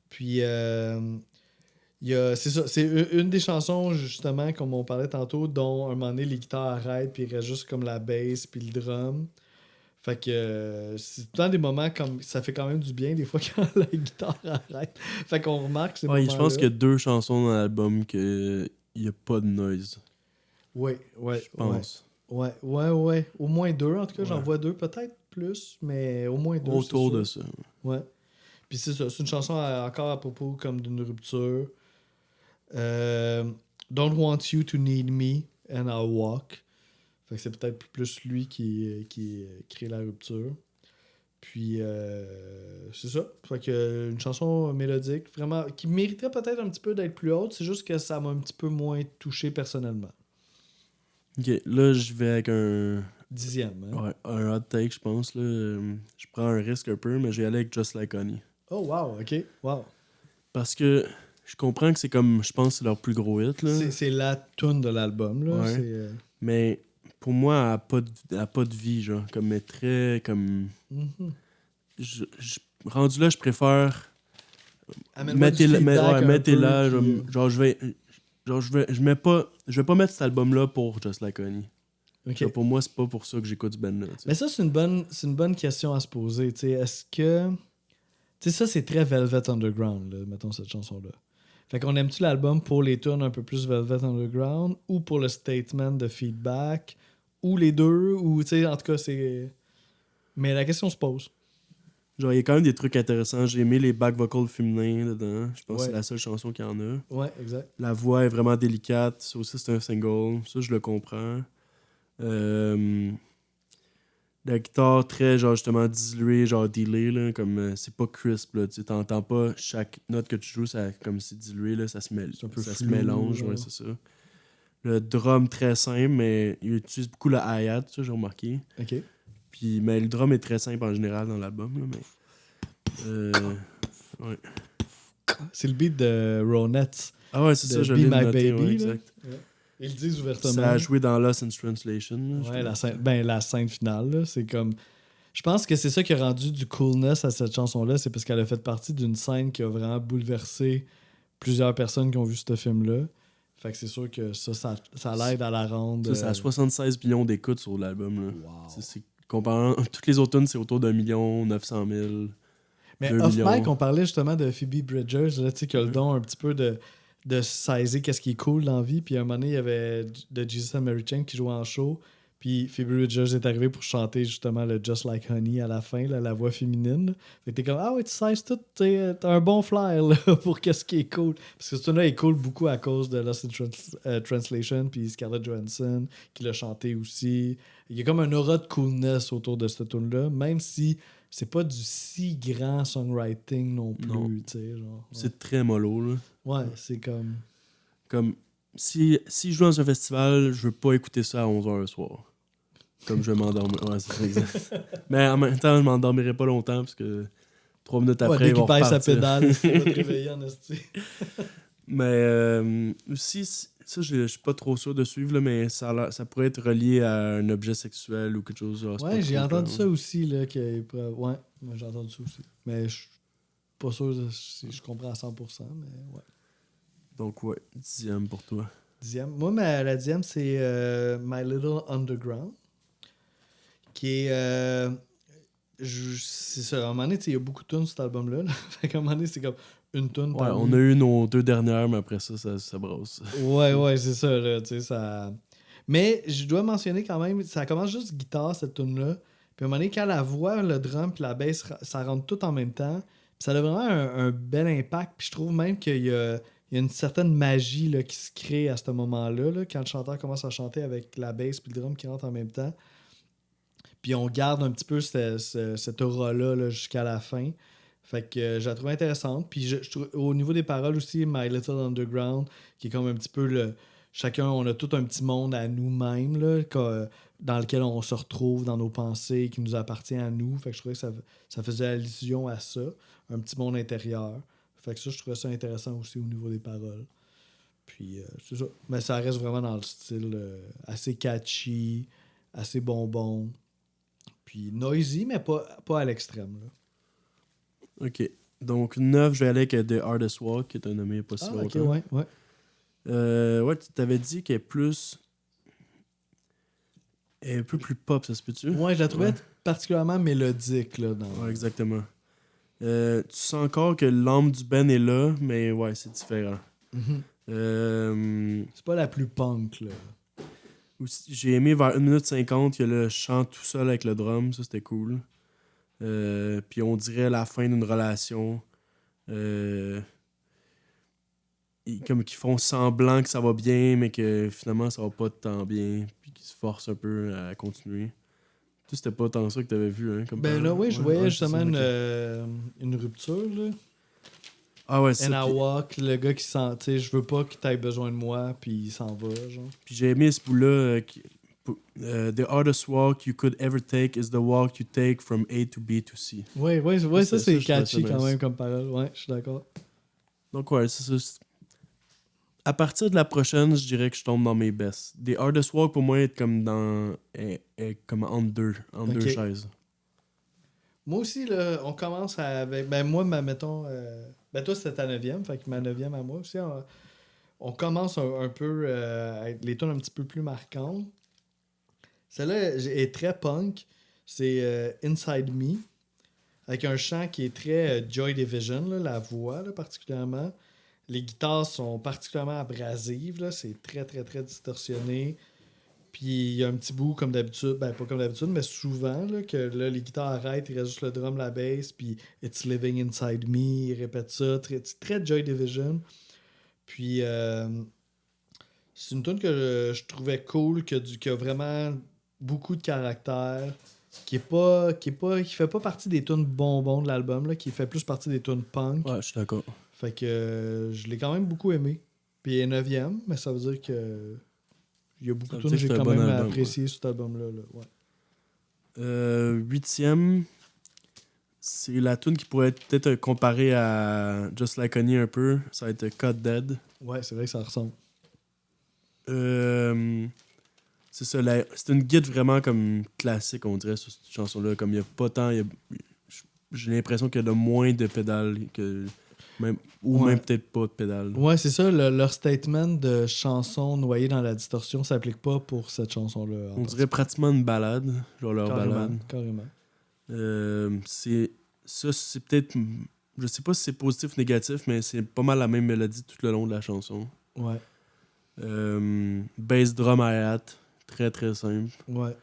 Puis, c'est ça. C'est une des chansons, justement, comme on parlait tantôt, dont à un moment donné, les guitares arrêtent, puis il reste juste comme la bass, puis le drum. Fait que c'est tout le temps des moments comme ça fait quand même du bien des fois quand la guitare arrête. Fait qu'on remarque ces moments-là. Je pense qu'il y a 2 chansons dans l'album qu'il n'y a pas de noise. Oui. Je pense. Ouais. Au moins 2, en tout cas, Ouais. j'en vois 2, peut-être plus, mais au moins 2. Autour de ça. Ouais. Puis c'est ça, c'est une chanson encore à propos comme d'une rupture. Don't want you to need me and I'll walk. Fait que c'est peut-être plus lui qui crée la rupture. Puis c'est ça. Fait que une chanson mélodique, vraiment, qui mériterait peut-être un petit peu d'être plus haute, c'est juste que ça m'a un petit peu moins touché personnellement. Ok, là, je vais avec un 10e, hein? hot take, je pense. Là. Je prends un risque un peu, mais je vais aller avec Just Like Honey. Oh, wow, OK. Wow. Parce que je comprends que c'est comme, je pense que c'est leur plus gros hit, là. C'est la tune de l'album, là. Ouais. Mais pour moi, elle a pas de vie, genre. Comme, elle est très, comme... Mhm. Rendu là, je préfère... Amène-moi du feedback un mettez-la. peu, puis, Genre, je vais pas mettre cet album-là pour Just Like Honey. OK. Genre, pour moi, c'est pas pour ça que j'écoute ce band-là. tu sais. Mais ça, c'est une bonne question à se poser. Tu sais, est-ce que... Tu sais, ça, c'est très Velvet Underground, là, mettons, cette chanson-là. Fait qu'on aime-tu l'album pour les tunes un peu plus Velvet Underground ou pour le statement de feedback ou les deux ou, tu sais, en tout cas, c'est... Mais la question se pose. Genre, il y a quand même des trucs intéressants. J'ai aimé les back vocals féminins dedans. Je pense que Ouais. c'est la seule chanson qu'il y en a. Ouais, exact. La voix est vraiment délicate. Ça aussi, c'est un single. Ça, je le comprends. La guitare très, genre, justement, diluée, genre, delay, là. Comme, c'est pas crisp, là. Tu t'entends pas chaque note que tu joues, ça, comme c'est dilué, là. Ça se mêle. C'est un peu Ça se flou, mélange, là. ouais, c'est ça. Le drum très simple, mais il utilise beaucoup le hi-hat, ça, j'ai remarqué. OK. Puis, mais le drum est très simple en général dans l'album, là, mais... ouais. C'est le beat de Ronettes. Ah ouais, c'est de ça, je Be l'ai My noté, Baby, ouais, là. exact. Ouais. Ils le disent ouvertement. Ça a joué dans Lost in Translation. Là, Ouais, la scène finale, là, c'est comme... Je pense que c'est ça qui a rendu du coolness à cette chanson-là, c'est parce qu'elle a fait partie d'une scène qui a vraiment bouleversé plusieurs personnes qui ont vu ce film-là. Fait que c'est sûr que ça l'aide à la rendre... Ça a 76 millions d'écoutes sur l'album. Là. Wow. Comparant toutes les autres tunes, c'est autour d'1 million, 900 000. Mais 2 off-mic, millions. on parlait justement de Phoebe Bridgers, là, qui a le don un petit peu de saisir qu'est-ce qui est cool dans la vie. Puis à un moment donné, il y avait de Jesus and Mary Chain qui jouait en show. Puis Phoebe Bridgers est arrivée pour chanter justement le Just Like Honey à la fin, là, la voix féminine. Là. Fait que t'es comme, ah ouais, tu sais tout, t'as un bon flair là, pour qu'est-ce qui est cool. Parce que ce tune-là est cool beaucoup à cause de Lost in Translation, puis Scarlett Johansson qui l'a chanté aussi. Il y a comme un aura de coolness autour de ce tune-là, même si c'est pas du si grand songwriting non plus. Non. Tu sais, genre, ouais. C'est très mollo. Là. Ouais, c'est comme... Comme, si je joue dans un festival, je veux pas écouter ça à 11h le soir. Comme je vais m'endormir. Ouais, c'est ça, exact. Mais en même temps, je m'endormirai pas longtemps parce que 3 minutes après, Ouais, dès ils vont qu'il pèse sa repartir. pédale, il va te réveiller en esti. Mais aussi, ça, je suis pas trop sûr de suivre, là, mais ça pourrait être relié à un objet sexuel ou quelque chose. Genre, c'est Ouais, pas j'ai trop entendu clair. ça aussi. Là, ouais, moi, j'ai entendu ça aussi. Mais je suis pas sûr si je comprends à 100%. Mais ouais. Donc, ouais, 10e pour toi. 10e. Moi, la 10e, c'est My Little Underground. Qui est. C'est ça. À un moment donné, il y a beaucoup de tunes sur cet album-là. Là. Fait qu'à un moment donné, c'est comme une tune Ouais, parmi... on a eu nos 2 dernières, mais après ça brosse. Ouais, c'est ça, là, tu sais, ça... Mais je dois mentionner quand même, ça commence juste guitare, cette tune-là. Puis à un moment donné, quand la voix, le drum puis la bass, ça rentre tout en même temps. Puis ça a vraiment un bel impact. Puis je trouve même qu'il y a une certaine magie là, qui se crée à ce moment-là, là, quand le chanteur commence à chanter avec la bass puis le drum qui rentre en même temps. Puis on garde un petit peu cette aura-là là, jusqu'à la fin. Fait que je la trouve intéressante. Puis je trouve, au niveau des paroles aussi, My Little Underground, qui est comme un petit peu le... Chacun, on a tout un petit monde à nous-mêmes, là, dans lequel on se retrouve dans nos pensées, qui nous appartient à nous. Fait que je trouvais que ça faisait allusion à ça, un petit monde intérieur. Fait que ça, je trouvais ça intéressant aussi au niveau des paroles. Puis, c'est ça. Mais ça reste vraiment dans le style assez catchy, assez bonbon. Puis noisy, mais pas à l'extrême, là. Ok. Donc, 9, je vais aller avec The Hardest Walk, qui est un nommé il y a pas si Ah, ok, longtemps. ouais. Ouais, tu t'avais dit qu'elle est plus. Elle est un peu plus pop, ça se peut-tu? Ouais, je la trouvais Ouais. particulièrement mélodique, là. Ouais, exactement. Tu sens encore que l'âme du Ben est là, mais ouais, c'est différent. Mhm. C'est C'est pas la plus punk, là. J'ai aimé vers 1 minute 50, il y a le chant tout seul avec le drum, ça c'était cool. Puis on dirait la fin d'une relation. Comme qu'ils font semblant que ça va bien, mais que finalement ça va pas tant bien, puis qu'ils se forcent un peu à continuer. Tu c'était pas tant ça que t'avais vu, hein? Comme Ben là, oui, je ouais, voyais c'est justement ça, ok. une rupture, là. Ah ouais, And c'est I ça. Puis, walk, le gars qui sent, tu sais, je veux pas que t'aies besoin de moi, puis il s'en va, genre. puis j'ai aimé ce bout-là. The hardest walk you could ever take is the walk you take from A to B to C. Ouais, ça c'est je trouvais catchy ça quand nice. même comme parole. Ouais, je suis d'accord. Donc, ouais, c'est ça. À partir de la prochaine, je dirais que je tombe dans mes bests. The hardest walk, pour moi, est comme est comme entre deux Ok. chaises. Moi aussi, là, on commence avec. Ben, moi, mettons. Ben, toi, c'était ta 9e, fait que ma 9e à moi aussi. On commence un peu avec les tunes un petit peu plus marquantes. Celle-là est très punk. C'est Inside Me, avec un chant qui est très Joy Division, là, la voix là, particulièrement. Les guitares sont particulièrement abrasives, là, c'est très, très, très distorsionné. Puis il y a un petit bout, comme d'habitude, ben pas comme d'habitude, mais souvent, là, que là, les guitares arrêtent, il reste juste le drum, la bass, puis It's Living Inside Me, il répète ça, très, très Joy Division. Puis c'est une tune que je trouvais cool, qui a vraiment beaucoup de caractère, qui fait pas partie des tunes bonbons de l'album, là, qui fait plus partie des tunes punk. Ouais, je suis d'accord. Fait que je l'ai quand même beaucoup aimé. Puis il est 9e, mais ça veut dire que il y a beaucoup de tunes que j'ai quand même apprécié sur cet album-là. Là. Ouais. 8e, c'est la tune qui pourrait être peut-être comparée à Just Like Honey un peu. Ça va être Cut Dead. Ouais, c'est vrai que ça ressemble. C'est ça, c'est une guide vraiment comme classique, on dirait, sur cette chanson-là. Comme il n'y a pas tant. J'ai l'impression qu'il y a moins de pédales que. Même peut-être pas de pédales. Ouais, c'est ça. Leur statement de chanson noyée dans la distorsion s'applique pas pour cette chanson-là. On dirait pratiquement une balade, genre leur balade. Carrément. C'est peut-être. Je sais pas si c'est positif ou négatif, mais c'est pas mal la même mélodie tout le long de la chanson. Ouais. Bass drum hi-hat, très très simple. Ouais.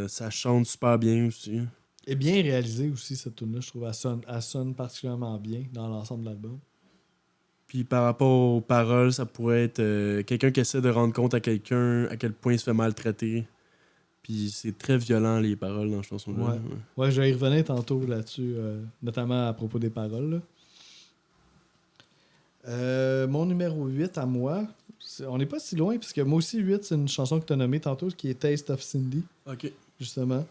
Ça chante super bien aussi. Et bien réalisé aussi, cette tune-là, je trouve. Elle sonne particulièrement bien dans l'ensemble de l'album. Puis par rapport aux paroles, ça pourrait être quelqu'un qui essaie de rendre compte à quelqu'un à quel point il se fait maltraiter. Puis c'est très violent, les paroles dans la chanson-là. Ouais, je vais y revenir tantôt là-dessus, notamment à propos des paroles. Mon numéro 8 à moi, on n'est pas si loin, parce que moi aussi, 8, c'est une chanson que tu as nommée tantôt, qui est Taste of Cindy. OK. Justement.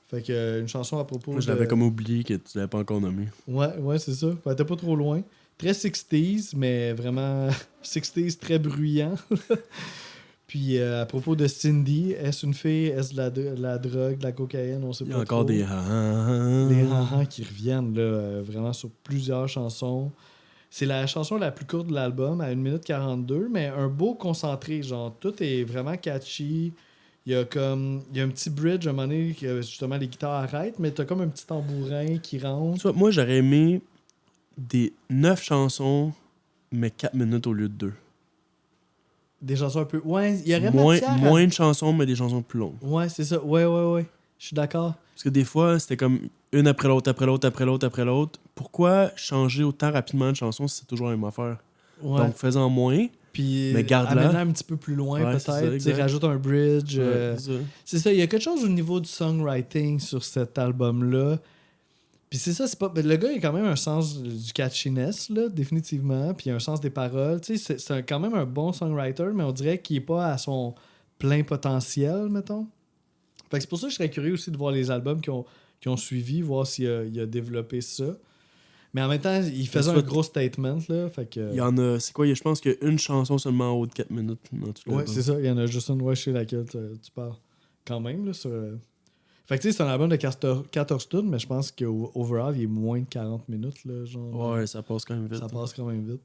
Fait que une chanson à propos moi, je l'avais comme oublié que tu l'avais pas encore nommé. Ouais, c'est ça. T'es pas trop loin. Très 60s, mais vraiment 60s très bruyant. Puis à propos de Cindy, est-ce une fille, est-ce de la drogue, de la cocaïne, on sait pas trop. Il y a encore des les ha-ha qui reviennent là, vraiment sur plusieurs chansons. C'est la chanson la plus courte de l'album, à 1 minute 42, mais un beau concentré, genre tout est vraiment catchy. Il y a un petit bridge à un moment donné que justement les guitares arrêtent, mais t'as comme un petit tambourin qui rentre. Soit, moi, j'aurais aimé des 9 chansons, mais 4 minutes au lieu de 2. Des chansons un peu. Ouais, il y aurait matière moins de chansons, mais des chansons plus longues. Ouais, c'est ça. Ouais. Je suis d'accord. Parce que des fois, c'était comme une après l'autre, après l'autre, après l'autre, après l'autre. Pourquoi changer autant rapidement de chansons si c'est toujours la même affaire? Ouais. Donc, fais-en moins. Puis mais garde-la. amène-la un petit peu plus loin, peut-être. Rajoute un bridge. C'est ça. Il y a quelque chose au niveau du songwriting sur cet album-là. Puis c'est ça, c'est pas. Le gars, il a quand même un sens du catchiness, là, définitivement. Puis il a un sens des paroles. Tu sais, c'est quand même un bon songwriter, mais on dirait qu'il est pas à son plein potentiel, mettons. Fait que c'est pour ça que je serais curieux aussi de voir les albums qui ont suivi, voir s'il a développé ça. Mais en même temps, il faisait un gros statement, là. Fait que... Il y en a. C'est quoi? Je pense qu'il y a une chanson seulement en haut de 4 minutes dans tout ouais, c'est ça. Il y en a juste une, chez laquelle tu parles. Quand même, là, sur. Fait que tu sais, c'est un album de 14 tunes, mais je pense qu'overall, il est moins de 40 minutes, là, genre. Ouais, ça passe quand même vite. Ça passe quand même vite.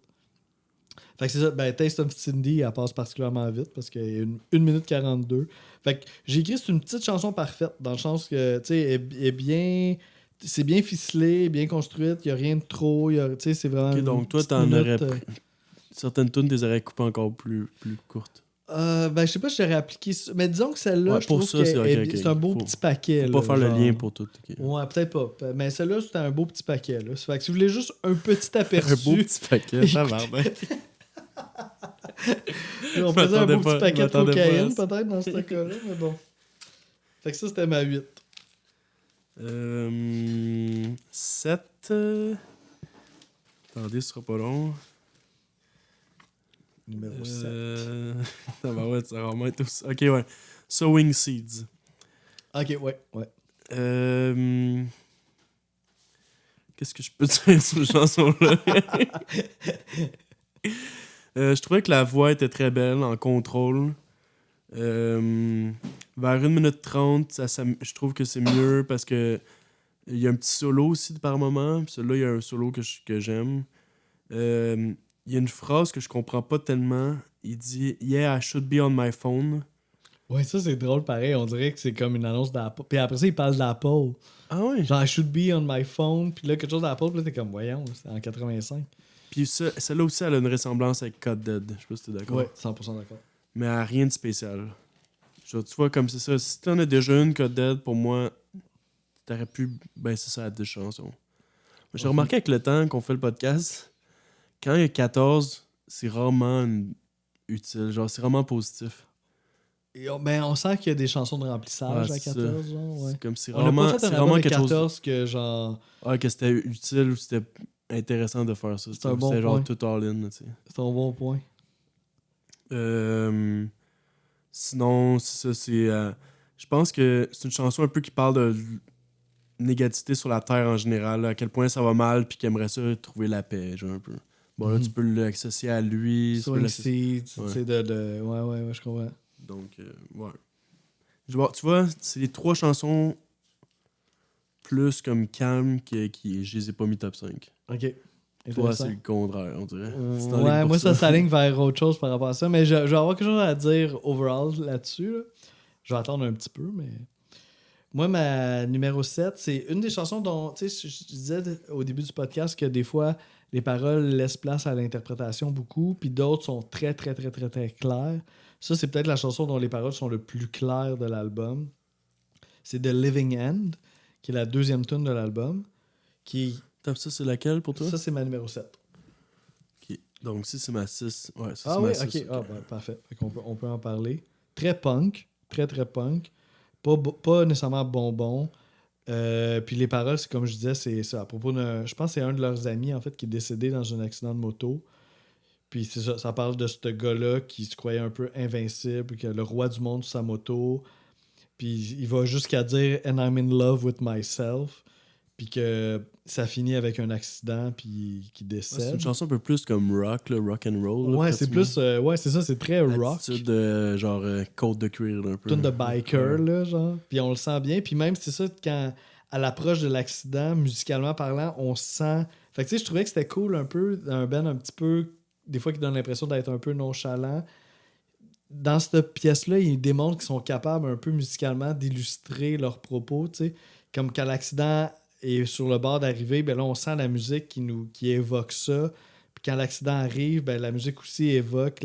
Fait que c'est ça. Ben, Taste of Cindy, elle passe particulièrement vite parce qu'il y a 1 minute 42. Fait que j'ai écrit, c'est une petite chanson parfaite, dans le sens que, tu sais, est bien. C'est bien ficelé, bien construite, il n'y a rien de trop. Tu sais, c'est vraiment. Ok, donc toi, t'en aurais pris. Certaines tunes, tu aurais coupées encore plus courtes. Ben, je sais pas si j'aurais appliqué ça. Mais disons que celle-là, ouais, je trouve que c'est un beau petit paquet. Faut pas faire le lien pour tout. Okay. Ouais, peut-être pas. Mais celle-là, c'était un beau petit paquet. Là. Fait que si vous voulez juste un petit aperçu. un beau petit paquet, ça va bien. On faisait un beau petit paquet de cocaïne, peut-être, dans ce cas-là. Mais bon. Fait que ça, c'était ma 8. 7. Attendez, ce sera pas long. Numéro 7. Ouais, ça va vraiment être aussi. Ok, ouais. Sowing Seeds. Ok, ouais. Qu'est-ce que je peux dire sur cette chanson-là? Je trouvais que la voix était très belle, en contrôle. Vers 1 minute 30, je trouve que c'est mieux parce que il y a un petit solo aussi par moment. Puis celui-là, il y a un solo que j'aime. Il y a une phrase que je comprends pas tellement. Il dit « Yeah, I should be on my phone ». Ouais, ça c'est drôle pareil. On dirait que c'est comme une annonce d'Apple. Puis après ça, il parle d'Apple. Ah ouais? Genre, I should be on my phone. Puis là, quelque chose d'Apple. Puis là, t'es comme, voyons, c'est en 85. Puis celle-là aussi, elle a une ressemblance avec Cut Dead. Je sais pas si t'es d'accord. Ouais, 100% d'accord. Mais elle a rien de spécial. Genre, tu vois, comme c'est ça. Si t'en as déjà une Cut Dead, pour moi, t'aurais pu baisser ça à 10 chansons. Mais j'ai remarqué avec le temps qu'on fait le podcast, quand il y a 14, c'est rarement utile. Genre, c'est vraiment positif. Et on sent qu'il y a des chansons de remplissage Ouais, à c'est 14. Genre, ouais. C'est comme c'est On n'a rarement, pas fait c'est un album rarement de quelque 14 chose. que genre. Ah, que c'était utile ou c'était intéressant de faire ça. C'est un bon C'était genre point. tout all-in, tu sais. C'est un bon point. Sinon, c'est ça, je pense que c'est une chanson un peu qui parle de négativité sur la Terre en général, là, à quel point ça va mal, puis qu'il aimerait ça trouver la paix, genre un peu. Bon, là, tu peux l'associer à lui. Tu peux Swing l'associer- Seeds, Ouais. tu sais, de. Ouais, je comprends. Donc, ouais. Tu vois, c'est les 3 chansons plus comme calmes qui je les ai pas mis top 5. Ok. Toi, Intéressant. c'est le contraire, on dirait. C'est en ligne Ouais, pour moi, ça s'aligne vers autre chose par rapport à ça. Mais je vais avoir quelque chose à dire overall là-dessus. Là. Je vais attendre un petit peu, mais. Moi, ma numéro 7, c'est une des chansons dont, tu sais, je disais au début du podcast que des fois, les paroles laissent place à l'interprétation beaucoup, puis d'autres sont très, très, très, très, très claires. Ça, c'est peut-être la chanson dont les paroles sont le plus claires de l'album. C'est The Living End, qui est la 2e tune de l'album. Qui... Top, ça, c'est laquelle pour toi? Ça, c'est ma numéro 7. Ok. Donc, si c'est ma 6. Ouais, ça, Ah c'est oui, ma 6. ok. Ah, ben, parfait. On peut en parler. Très punk. Très, très punk. Pas nécessairement bonbon. Puis les paroles, c'est comme je disais, c'est ça. À propos d'un. Je pense que c'est un de leurs amis, en fait, qui est décédé dans un accident de moto. Puis c'est ça. Ça parle de ce gars-là qui se croyait un peu invincible, que le roi du monde sur sa moto. Puis il va jusqu'à dire And I'm in love with myself. Puis que ça finit avec un accident, puis qu'il décède. C'est une chanson un peu plus comme rock, là, rock and roll. Ouais, c'est plus. Ouais, c'est ça, c'est très rock. Attitude de genre côte de cuir, là, un peu. Tune de biker, Ouais. là, genre. Puis on le sent bien. Puis même, c'est ça, quand à l'approche de l'accident, musicalement parlant, on sent. Fait que tu sais, je trouvais que c'était cool un peu, un band un petit peu, des fois qui donne l'impression d'être un peu nonchalant. Dans cette pièce-là, ils démontrent qu'ils sont capables un peu musicalement d'illustrer leurs propos, tu sais. Comme quand l'accident est sur le bord d'arriver, ben là, on sent la musique qui évoque ça. Puis quand l'accident arrive, ben la musique aussi évoque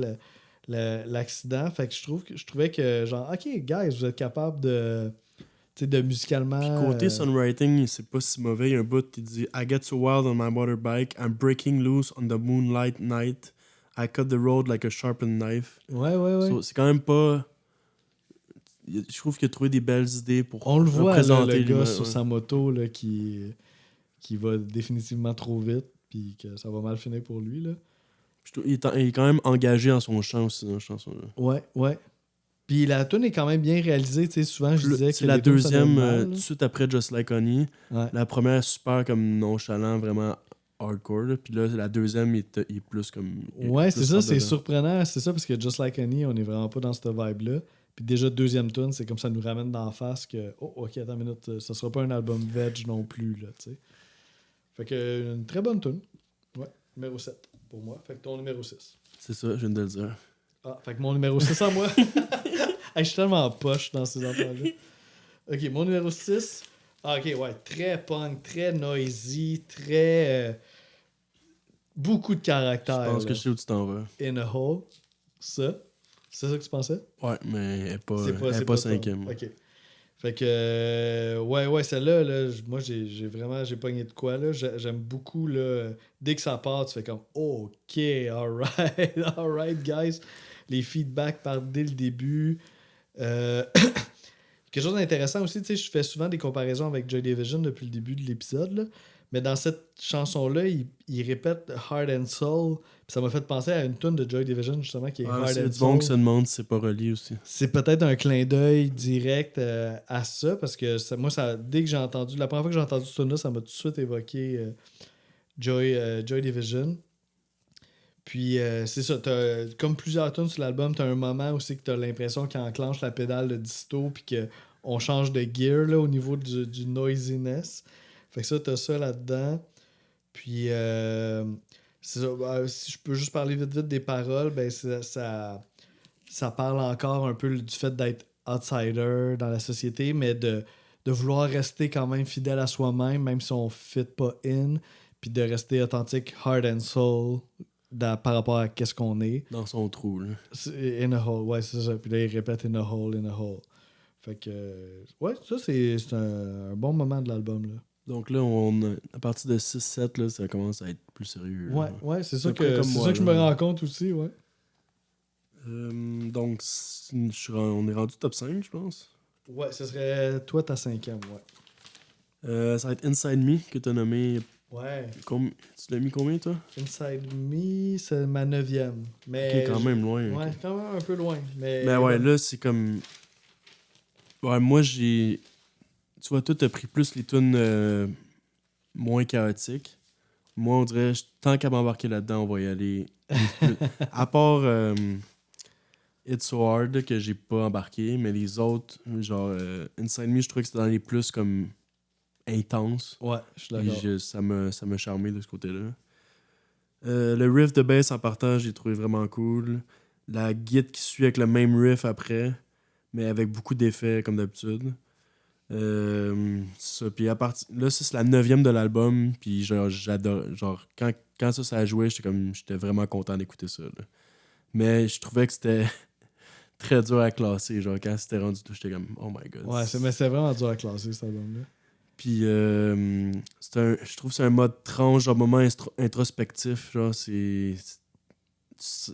l'accident. Fait que je trouvais que, genre, OK, guys, vous êtes capables de, tu sais, de musicalement... Puis côté songwriting, c'est pas si mauvais. Il y a un bout qui dit I get so wild on my motorbike, I'm breaking loose on the moonlight night, I cut the road like a sharpened knife. Ouais. So, c'est quand même pas. Je trouve qu'il a trouvé des belles idées pour On le voit, là, représenter le gars l'humain, sur ouais. sa moto là, qui va définitivement trop vite, puis que ça va mal finir pour lui. Là. Il est quand même engagé dans son chant aussi, dans la chanson-là. Ouais. Puis la tune est quand même bien réalisée. Tu sais, souvent, je disais que C'est la les tunes sonnaient deuxième, mal, tout là. de suite après Just Like Honey. Ouais. La première, super comme nonchalant, vraiment hardcore. Là. Puis là, la deuxième, il est plus comme. Ouais, c'est ça, c'est hors-dedans. surprenant. C'est ça, parce que Just Like Honey, on est vraiment pas dans cette vibe-là. Puis déjà, deuxième tune, c'est comme ça nous ramène d'en face que, oh, ok, attends une minute, ça sera pas un album veg non plus, là, tu sais. Fait que, une très bonne tune. Ouais, numéro 7 pour moi. Fait que ton numéro 6. C'est ça, je viens de le dire. Ah, fait que mon numéro 6 à moi. Hey, je suis tellement poche dans ces affaires-là. Ok, mon numéro 6. Ah, ok, ouais, très punk, très noisy, très. Beaucoup de Je caractère. pense que là. je sais où tu t'en vas. In a hole. Ça. C'est ça que tu pensais? Ouais, mais elle est C'est pas ton- cinquième. Ok. Fait que, ouais, celle-là, là, moi, j'ai pogné de quoi, là. J'aime beaucoup, là. Dès que ça part, tu fais comme, OK, alright, guys. Les feedbacks partent dès le début. Quelque chose d'intéressant aussi, tu sais, je fais souvent des comparaisons avec Joy Division depuis le début de l'épisode, là. Mais dans cette chanson-là, il répète Heart and Soul. Puis ça m'a fait penser à une tune de Joy Division, justement, qui est Heart C'est and du monde Soul. qui se demande si c'est pas relié aussi. C'est peut-être un clin d'œil direct à ça, parce que moi, dès que j'ai entendu, la première fois que j'ai entendu ce tune-là, ça m'a tout de suite évoqué Joy Division. Puis c'est ça, comme plusieurs tunes sur l'album, t'as un moment aussi que t'as l'impression qu'il enclenche la pédale de disto puis qu'on change de gear là, au niveau du noisiness. Fait que ça, t'as ça là-dedans. Puis c'est ça, si je peux juste parler vite des paroles, ben ça parle encore un peu du fait d'être outsider dans la société, mais de vouloir rester quand même fidèle à soi-même, même si on fit pas in, puis de rester authentique, heart and soul, par rapport à qu'est-ce qu'on est. Dans son trou, là. In a hole, ouais, c'est ça. Puis là, il répète in a hole, in a hole. Fait que, ouais, ça, c'est un bon moment de l'album, là. Donc là, à partir de 6-7, là, ça commence à être plus sérieux. Ouais, là. ouais, c'est ça Après, que, comme c'est moi, ça que je là. me rends compte aussi, ouais. Donc, on est rendu top 5, je pense. Ouais, ce serait toi ta 5e, ouais. Ça va être Inside Me que t'as nommé. Ouais. Tu l'as mis combien, toi? Inside Me, c'est ma 9e. Mais Ok, quand même loin. Ouais, ok. quand même un peu loin. Mais Ouais, là, c'est comme. Ouais, moi, j'ai. Tu vois, toi, t'as pris plus les tunes moins chaotiques. Moi, on dirait, tant qu'à m'embarquer là-dedans, on va y aller. À part It's So Hard, là, que j'ai pas embarqué, mais les autres, genre Inside Me, je trouvais que c'était dans les plus comme intenses. Ouais, je suis Puis d'accord. ça m'a charmé de ce côté-là. Le riff de bass en partant, j'ai trouvé vraiment cool. La guide qui suit avec le même riff après, mais avec beaucoup d'effets comme d'habitude. C'est ça. Puis là, ça, c'est la 9e de l'album. Puis genre, j'adore. Genre, quand ça a joué, j'étais vraiment content d'écouter ça. Là. Mais je trouvais que c'était très dur à classer. Genre, quand c'était rendu tout, j'étais comme, oh my god. Ouais, mais c'est vraiment dur à classer, cet album-là. Puis je trouve que c'est un mode tranche, genre moment introspectif. Genre,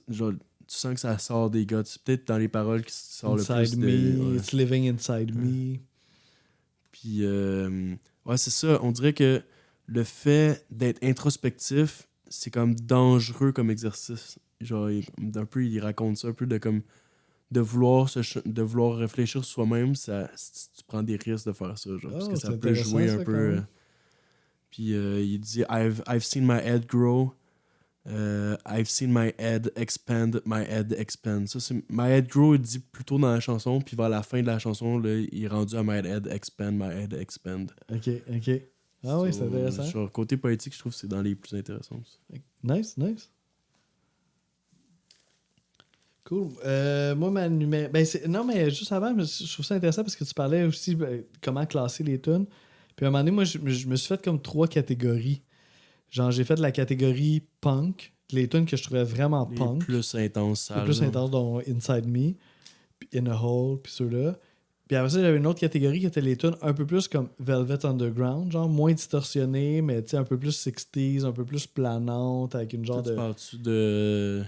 genre, tu sens que ça sort des gars. C'est peut-être dans les paroles qui sort le Inside plus Me, ouais. It's Living Inside Me. Puis, ouais, c'est ça. On dirait que le fait d'être introspectif, c'est comme dangereux comme exercice. Genre, il raconte ça un peu de vouloir réfléchir sur soi-même. Tu prends des risques de faire ça. Genre, parce que ça c'est peut jouer intéressant, un ça, peu. quand même. Puis, il dit I've seen my head grow. I've seen my head expand, my head expand. Ça, c'est my head grow, il dit plutôt dans la chanson, puis vers la fin de la chanson, là, il est rendu à my head expand, my head expand. Ok. Ah oui, c'est intéressant. Sur côté poétique, je trouve que c'est dans les plus intéressants. Nice. Cool. Moi, ma numéro. Non, mais juste avant, je trouve ça intéressant parce que tu parlais aussi comment classer les tunes. Puis à un moment donné, moi, je me suis fait comme 3 catégories. Genre, j'ai fait la catégorie punk, les tunes que je trouvais vraiment Les punk. plus intenses, Les plus intenses, dont Inside Me, puis In a Hole, puis ceux-là. Puis après ça, j'avais une autre catégorie qui était les tunes un peu plus comme Velvet Underground, genre moins distorsionnées, mais un peu plus 60s, un peu plus planante, avec une genre tu parles-tu de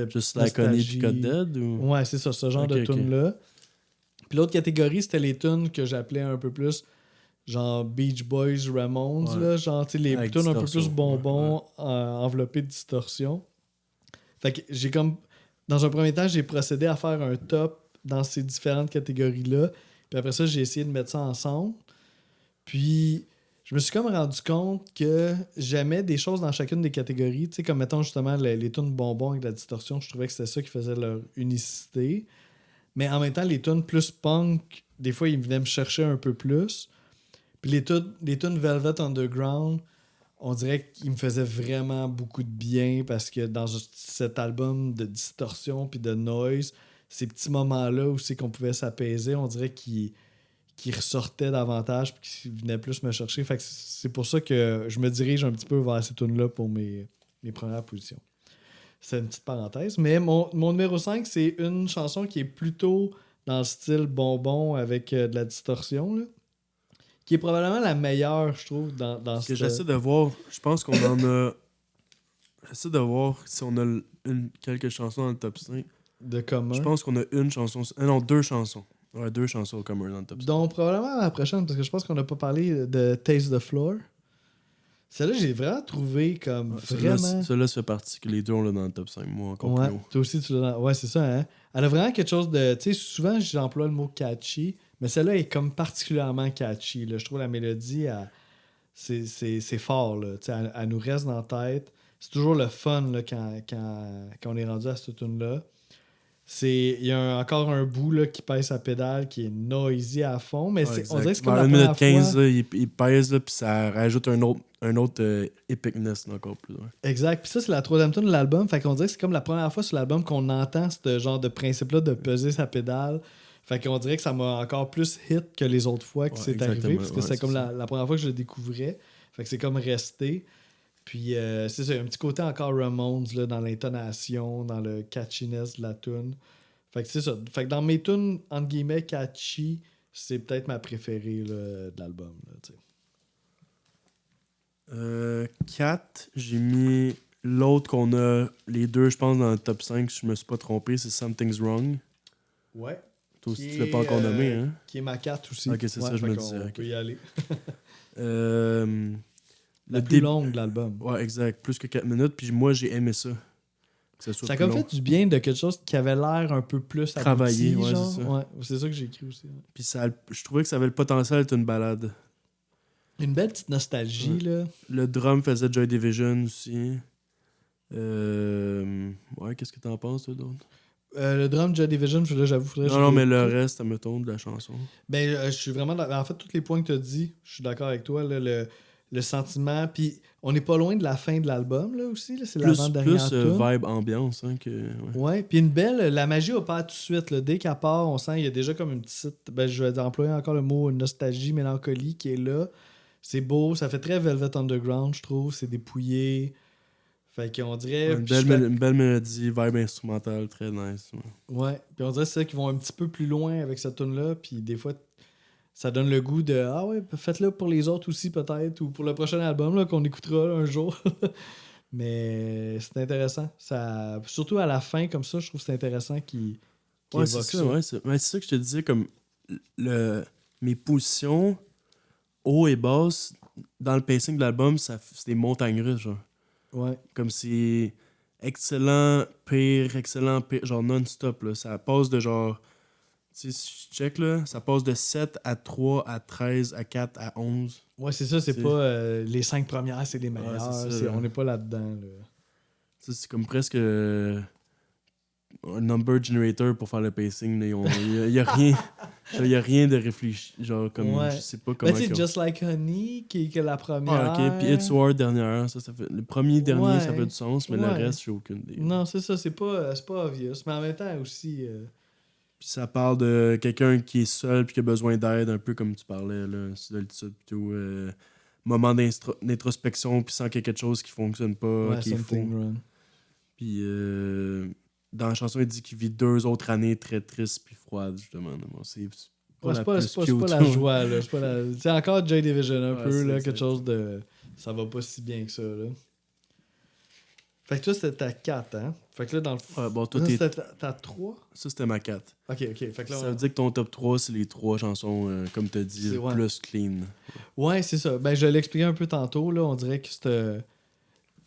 Just Like Honey du Code Dead ou... Ouais, c'est ça, ce genre Ok, de ok. tunes-là. Puis l'autre catégorie, c'était les tunes que j'appelais un peu plus genre Beach Boys, Ramones, Ouais. là, genre les Avec tunes un peu plus distorsion, bonbons enveloppées de distorsion. Fait que j'ai comme... Dans un premier temps, j'ai procédé à faire un top dans ces différentes catégories-là. Puis après ça, j'ai essayé de mettre ça ensemble. Puis je me suis comme rendu compte que j'aimais des choses dans chacune des catégories. Tu sais, comme mettons justement les tunes bonbons avec la distorsion, je trouvais que c'était ça qui faisait leur unicité. Mais en même temps, les tunes plus punk, des fois, ils venaient me chercher un peu plus. Puis les tunes Velvet Underground, on dirait qu'ils me faisaient vraiment beaucoup de bien parce que dans cet album de distorsion puis de noise, ces petits moments-là où c'est qu'on pouvait s'apaiser, on dirait qu'ils ressortaient davantage puis qu'ils venaient plus me chercher. Fait que c'est pour ça que je me dirige un petit peu vers ces tunes-là pour mes premières positions. C'est une petite parenthèse. Mais mon numéro 5, c'est une chanson qui est plutôt dans le style bonbon avec de la distorsion, là, qui est probablement la meilleure, je trouve, dans Ce que j'essaie de voir, je pense qu'on en a... J'essaie de voir si on a quelques chansons dans le top 5. de commun. Je pense qu'on a une chanson... non, 2 chansons. Ouais, 2 chansons communes dans le top 5. Donc, probablement la prochaine, parce que je pense qu'on n'a pas parlé de Taste the Floor. Celle-là, j'ai vraiment trouvé comme Celui-là, vraiment... celui-là, ça fait partie que les deux, on l'a dans le top 5, moi, encore Ouais, plus haut. toi aussi, tu l'as... Ouais, c'est ça, hein? Elle a vraiment quelque chose de... Tu sais, souvent, j'emploie le mot catchy, mais celle-là est comme particulièrement catchy, là. Je trouve la mélodie, c'est fort, là. Tu sais, elle nous reste dans la tête. C'est toujours le fun, là, quand on est rendu à cette tune-là. Il y a encore un bout là, qui pèse sa pédale, qui est noisy à fond, mais Ouais, on dirait que exact. c'est comme Vers la 1 minute première 15, fois. là, il pèse, là, puis ça rajoute un autre epicness, là, encore plus. Ouais. Exact. Puis ça, c'est la troisième tune de l'album. Fait qu'on dirait que c'est comme la première fois sur l'album qu'on entend ce genre de principe-là de peser sa pédale. Fait qu'on dirait que ça m'a encore plus hit que les autres fois que Ouais, c'est arrivé, parce que ouais, c'est comme ça. la première fois que je le découvrais. Fait que c'est comme resté. Puis c'est ça, il y a un petit côté encore Ramones là, dans l'intonation, dans le catchiness de la tune. Fait que c'est ça. Fait que dans mes tunes, entre guillemets, catchy, c'est peut-être ma préférée là, de l'album. Là, tu sais. 4, j'ai mis l'autre qu'on a, les deux, je pense, dans le top 5, si je me suis pas trompé, c'est Something's Wrong. Ouais. Toi aussi, tu l'as pas encore nommé, hein? Qui est ma 4 aussi. Ok, c'est ça, je me disais. On Ok. peut y aller. Euh, La plus longue de l'album. Ouais, exact. Plus que 4 minutes. Puis moi, j'ai aimé ça. Que ça soit Ça a plus comme long. fait du bien de quelque chose qui avait l'air un peu plus Travaillé, abouti, ouais, genre. c'est ça. Ouais, c'est ça que j'ai écrit aussi. Ouais. Puis je trouvais que ça avait le potentiel d'être une balade. Une belle petite nostalgie, Ouais. là. Le drum faisait Joy Division aussi. Ouais, qu'est-ce que t'en penses, toi, d'autre? Le drum Joy Division, là, j'avoue, faudrait que Non, je non, mais le réécoute. reste, mettons, de la chanson. Ben, je suis vraiment... En fait, tous les points que tu as dit, je suis d'accord avec toi. Là, le sentiment, puis on n'est pas loin de la fin de l'album, là, aussi. Là, c'est l'avant-dernière Plus tune. vibe ambiance, hein, que... Ouais. Ouais, puis une belle... La magie opère tout de suite. Là. Dès qu'elle part, on sent qu'il y a déjà comme une petite... Ben, je vais employer encore le mot nostalgie, mélancolie qui est là. C'est beau, ça fait très Velvet Underground, je trouve. C'est dépouillé. Fait qu'on dirait... Ouais, puis je suis une belle mélodie, vibe instrumentale, très nice. Ouais. Ouais, puis on dirait que c'est ça qu'ils vont un petit peu plus loin avec cette tune-là, puis des fois, ça donne le goût de ah ouais, faites-le pour les autres aussi peut-être, ou pour le prochain album là, qu'on écoutera là, un jour. Mais c'est intéressant. Ça, surtout à la fin, comme ça, je trouve que c'est intéressant qu'ils Ouais, c'est évoquent ça, ça. ouais. C'est ça que je te disais, comme mes positions haut et basse dans le pacing de l'album, c'est des montagnes russes, genre. Ouais. Comme c'est excellent, pire, genre non-stop, là. Ça passe de genre... Tu sais, si je check, là, ça passe de 7 à 3 à 13 à 4 à 11. Ouais, c'est ça, c'est C'est- pas les 5 premières, c'est les Ouais, meilleures. c'est ça, là. On n'est pas là-dedans. Là. Tu sais, c'est comme presque un number generator pour faire le pacing. Il y a rien... genre, y a rien de réfléchi. Genre, comme... Ouais. Je sais pas Ben, comment... tu sais, Just Like Honey, qui est la première. Ah, ok. Puis It's War, dernière. Ça fait... Le premier, dernier, ça Ouais. fait du sens, mais le Ouais. reste, j'ai aucune idée. Non, c'est ça, c'est pas obvious. Mais en même temps aussi. Puis ça parle de quelqu'un qui est seul puis qui a besoin d'aide, un peu comme tu parlais, là. Solitude, plutôt. Moment d'introspection, puis sans qu'il y ait quelque chose qui fonctionne pas, Ouais, qui est faux. Something Run. Puis dans la chanson, il dit qu'il vit 2 autres années très tristes puis froides, justement. Bon, c'est pas Ouais, la c'est pas, plus c'est pas, c'est cute. pas la joie, là. C'est pas la... C'est encore Joy Division un Ouais, peu, c'est là. exact. Quelque chose de. Ça va pas si bien que ça, là. Fait que toi, c'était ta 4, hein? Fait que là, dans le fond. Ouais, bon, toi, Ça, t'es... c'était ta 3? Ça, c'était ma 4. Ok. Fait que là. Ça veut dire que ton top 3, c'est les 3 chansons, comme tu as dit, C'est- ouais. plus clean. Ouais, c'est ça. Ben, je l'ai expliqué un peu tantôt, là. On dirait que c'est.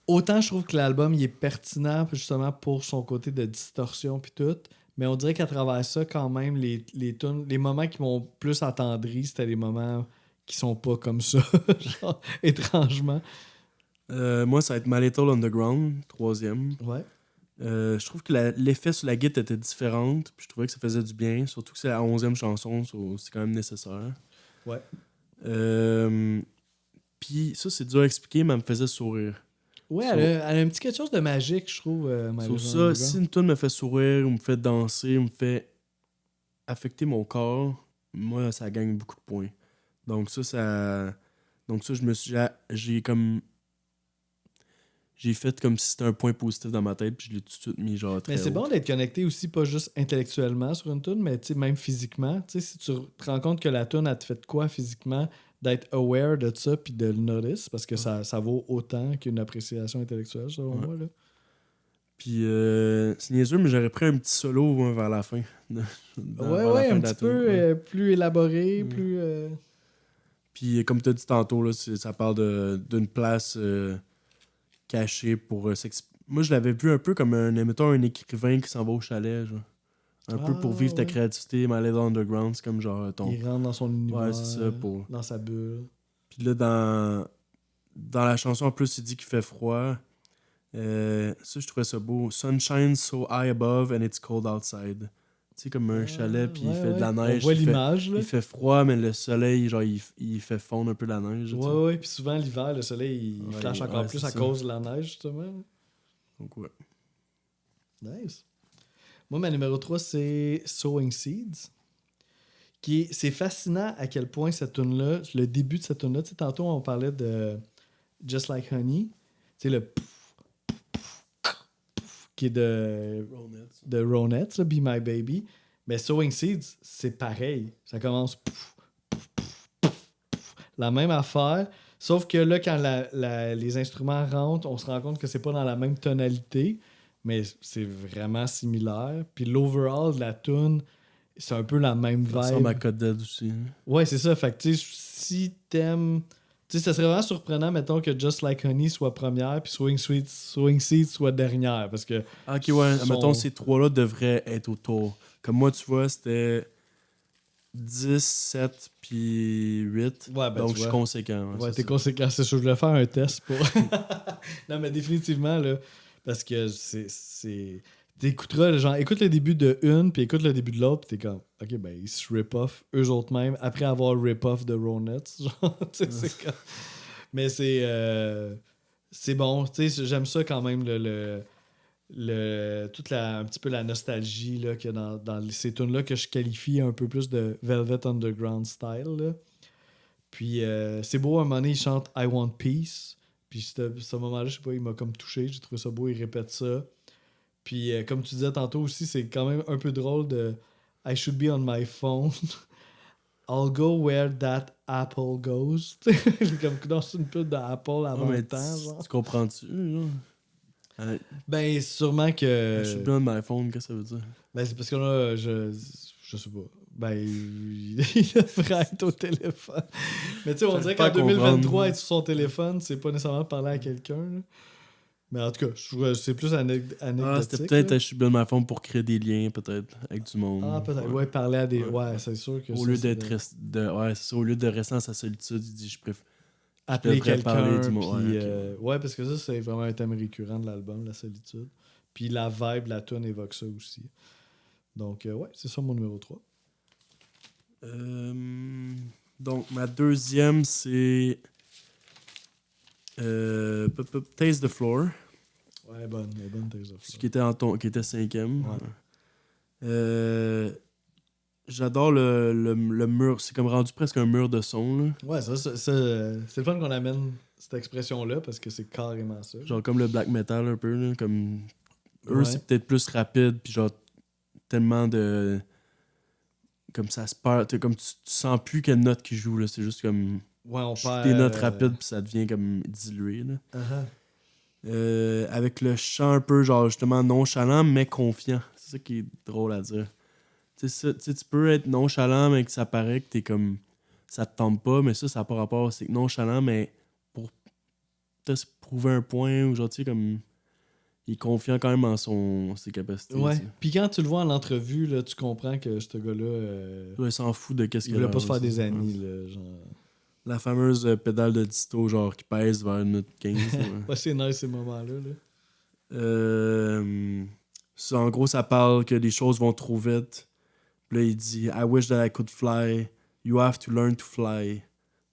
Autant je trouve que l'album il est pertinent justement pour son côté de distorsion puis tout, mais on dirait qu'à travers ça, quand même, les moments qui m'ont plus attendri, c'était les moments qui sont pas comme ça, genre, étrangement. Moi, ça va être My Little Underground, 3e. Ouais. Je trouve que l'effet sur la guitare était différent, puis je trouvais que ça faisait du bien, surtout que c'est la 11e chanson, c'est quand même nécessaire. Ouais. Puis ça, c'est dur à expliquer, mais elle me faisait sourire. Ouais, So- elle a un petit quelque chose de magique, je trouve, My Sur Little ça, Underground. si une tune me fait sourire, ou me fait danser, ou me fait affecter mon corps, moi, ça gagne beaucoup de points. Donc ça... Donc ça, j'ai fait comme si c'était un point positif dans ma tête, puis je l'ai tout de suite mis genre très Mais c'est haut. bon d'être connecté aussi, pas juste intellectuellement sur une tune, mais tu sais, même physiquement. Tu sais, si tu te rends compte que la tune a te fait de quoi physiquement, d'être aware de ça puis de le notice, parce que ça vaut autant qu'une appréciation intellectuelle, selon Ouais. moi. Là. Puis c'est niaiseux, mais j'aurais pris un petit solo moi, vers la fin. Vers la fin Un de la petit tune, peu ouais. plus élaboré, Mm. plus. Puis comme tu as dit tantôt, là, ça parle d'une place cachée pour Moi, je l'avais vu un peu comme mettons, un écrivain qui s'en va au chalet, genre. Un peu pour vivre ta créativité, mais aller dans l'underground, c'est comme genre ton... Il rentre dans son univers, Ouais, c'est ça, pour... dans sa bulle. Puis là, dans la chanson, en plus, il dit qu'il fait froid. Ça, je trouvais ça beau. Sunshine so high above and it's cold outside. Tu sais, comme un chalet, puis il fait de la neige. On voit l'image, là. Il fait froid, mais le soleil, genre, il fait fondre un peu la neige. Ouais, puis souvent, l'hiver, le soleil, il flash encore plus à cause de la neige, justement. Donc, ouais. Nice. Moi, ma numéro 3, c'est Sowing Seeds. C'est fascinant à quel point cette tune-là, le début de cette tune-là, tu sais, tantôt, on parlait de Just Like Honey. Tu sais, le qui est de Ronettes, Be My Baby. Mais Sowing Seeds, c'est pareil. Ça commence la même affaire. Sauf que là, quand les instruments rentrent, on se rend compte que c'est pas dans la même tonalité, mais c'est vraiment similaire. Puis l'overall de la tune, c'est un peu la même vibe. Ça ressemble à Code Dead aussi. Ouais, c'est ça. Fait que, tu sais, si t'aimes... Tu sais, ça serait vraiment surprenant, mettons, que Just Like Honey soit première, puis Swing Seeds soit dernière, parce que... Ok, ouais, mettons, ces trois-là devraient être autour. Comme moi, tu vois, c'était 10, 7, puis 8. Ouais, ben, donc, je suis conséquent. Ouais, t'es conséquent. C'est sûr, je voulais faire un test pour... Non, mais définitivement, là, parce que c'est... T'écouteras, genre, écoute le début de une, puis écoute le début de l'autre, puis t'es comme, ok, ben, ils se rip-off eux autres mêmes, après avoir rip-off de Ronettes. Genre, tu sais, c'est comme... Mais c'est bon, tu sais, j'aime ça quand même, toute un petit peu la nostalgie là, qu'il y a dans ces tunes-là que je qualifie un peu plus de Velvet Underground style. Là. Puis c'est beau, à un moment donné, il chante I Want Peace. Puis ce moment-là, je sais pas, il m'a comme touché. J'ai trouvé ça beau, il répète ça. Puis comme tu disais tantôt aussi, c'est quand même un peu drôle de I should be on my phone. I'll go where that apple goes. Comme dans une pub d'Apple avant le temps. Genre. Tu comprends-tu? Genre? Ben, sûrement que. Je suis bien de my phone, qu'est-ce que ça veut dire? Ben, c'est parce que là, je sais pas. Ben, il devrait être au téléphone. Mais tu sais, on dirait qu'en 2023, être sur son téléphone, c'est pas nécessairement parler à quelqu'un. Là. Mais en tout cas, c'est plus anecdotique. C'était peut-être je suis bien de my phone pour créer des liens, peut-être, avec du monde. Ah, peut-être. Ouais, parler à des. Ouais, c'est sûr que au lieu d'être ouais, c'est ça, au lieu de rester dans sa solitude, il dit je préfère. Appeler quelqu'un. Puis, ouais, parce que ça, c'est vraiment un thème récurrent de l'album, la solitude. Puis la vibe, la tune évoque ça aussi. Donc, ouais, c'est ça mon numéro 3. Donc, ma deuxième, c'est Taste the Floor. Ouais, bonne Taste the Qui Floor. était cinquième. Ouais. J'adore le mur. C'est comme rendu presque un mur de son. Là. Ouais, c'est le fun qu'on amène cette expression-là parce que c'est carrément ça. Genre comme le black metal un peu. Là, comme... Eux, c'est peut-être plus rapide. Puis genre, tellement de... Comme ça se perd. Comme tu sens plus quelle note qui joue. Là. C'est juste comme... Ouais, on perd... des notes rapides puis ça devient comme dilué. Là. Avec le chant un peu genre justement nonchalant mais confiant. C'est ça qui est drôle à dire. Tu peux être nonchalant, mais que ça paraît que t'es comme. Ça te tente pas, mais ça n'a pas rapport. C'est nonchalant, mais pour peut-être prouver un point, ou genre, tu sais, comme. Il est confiant quand même en ses capacités. Ouais. Puis quand tu le vois en entrevue, là, tu comprends que ce gars-là. Il s'en fout de qu'est-ce qu'il il voulait pas se faire des amis, là. Genre... La fameuse pédale de disto, genre, qui pèse vers une note 15. Ouais, c'est nice ces moments-là. Ça, en gros, ça parle que les choses vont trop vite. Puis là, il dit I wish that I could fly. You have to learn to fly.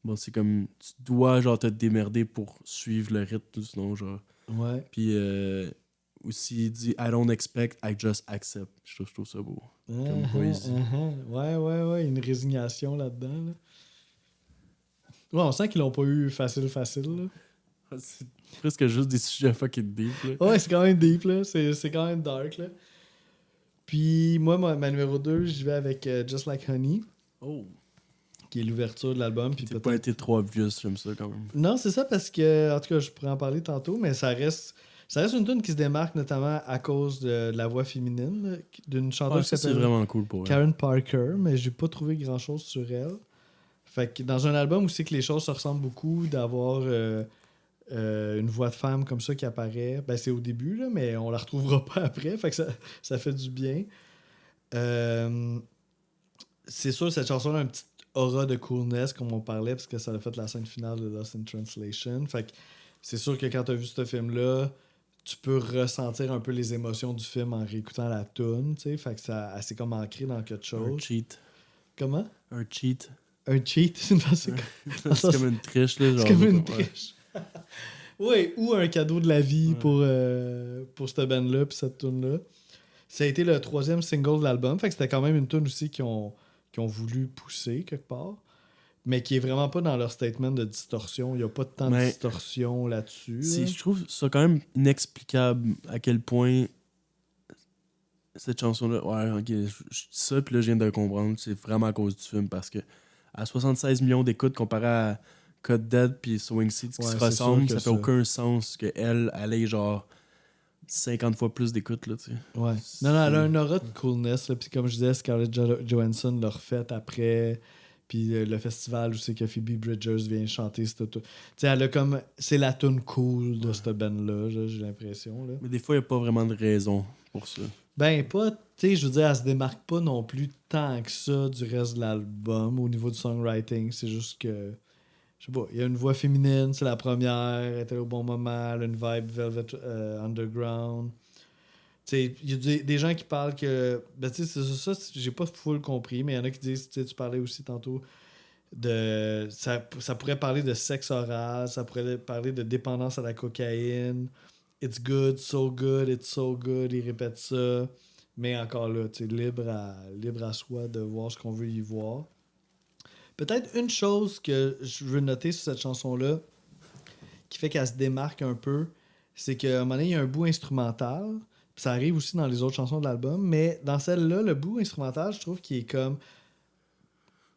Bon, c'est comme tu dois genre te démerder pour suivre le rythme, sinon genre. Ouais. Puis aussi, il dit I don't expect, I just accept. Je trouve ça beau. Comme poésie. Ouais. Une résignation là-dedans. Là. Ouais, on sent qu'ils l'ont pas eu facile. Là. C'est presque juste des sujets fucking deep. Là. Ouais, c'est quand même deep. Là. C'est quand même dark. Là. Puis moi, ma numéro 2, j'y vais avec Just Like Honey. Oh. Qui est l'ouverture de l'album. Puis pas été trop obvious, j'aime ça quand même. Non, c'est ça parce que, en tout cas, je pourrais en parler tantôt, mais ça reste une tune qui se démarque notamment à cause de la voix féminine là, d'une chanteuse qui s'appelle c'est vraiment cool pour Karen Parker, mais j'ai pas trouvé grand-chose sur elle. Fait que dans un album où c'est que les choses se ressemblent beaucoup, d'avoir une voix de femme comme ça qui apparaît, ben c'est au début, là, mais on la retrouvera pas après. Fait que ça fait du bien. C'est sûr, cette chanson a un petit aura de coolness, comme on parlait, parce que ça a fait la scène finale de Lost in Translation. Fait que c'est sûr que quand tu as vu ce film-là, tu peux ressentir un peu les émotions du film en réécoutant la tune, tu sais. Fait que ça, c'est comme ancré dans quelque chose. Un cheat. Comment? Un cheat. Un cheat? C'est comme une triche, là. C'est comme une triche. Oui, ou un cadeau de la vie pour cette band-là puis cette tune-là. Ça a été le 3e single de l'album. Fait que c'était quand même une tune aussi qui ont voulu pousser quelque part. Mais qui est vraiment pas dans leur statement de distorsion. Il n'y a pas tant de distorsion là-dessus. Là. Je trouve ça quand même inexplicable à quel point cette chanson-là... Ouais, ok, je dis ça, puis là, je viens de le comprendre. C'est vraiment à cause du film, parce que à 76 millions d'écoutes comparé à Cut Dead puis Swing Seeds qui se ressemblent, ça fait aucun sens qu'elle ait genre 50 fois plus d'écoutes, là, tu sais. Ouais. Non, elle a un aura de coolness, là. Puis comme je disais, Scarlett Johansson l'a refait après... Puis le festival où c'est que Phoebe Bridgers vient chanter cette tune. Tu sais, elle a comme... C'est la tune cool de cette band-là, j'ai l'impression. Là. Mais des fois, il n'y a pas vraiment de raison pour ça. Ben, pas... Tu sais, je veux dire, elle se démarque pas non plus tant que ça du reste de l'album au niveau du songwriting. C'est juste que... Je sais pas, il y a une voix féminine, c'est la première, elle était au bon moment, elle a une vibe Velvet Underground. Il y a des gens qui parlent que. Ben, tu sais, ça, j'ai pas full compris, mais il y en a qui disent, tu parlais aussi tantôt de. Ça pourrait parler de sexe oral, ça pourrait parler de dépendance à la cocaïne. It's good, so good, it's so good, ils répètent ça. Mais encore là, tu sais, libre à soi de voir ce qu'on veut y voir. Peut-être une chose que je veux noter sur cette chanson-là, qui fait qu'elle se démarque un peu, c'est qu'à un moment donné, il y a un bout instrumental. Ça arrive aussi dans les autres chansons de l'album, mais dans celle-là, le bout instrumental, je trouve qu'il est comme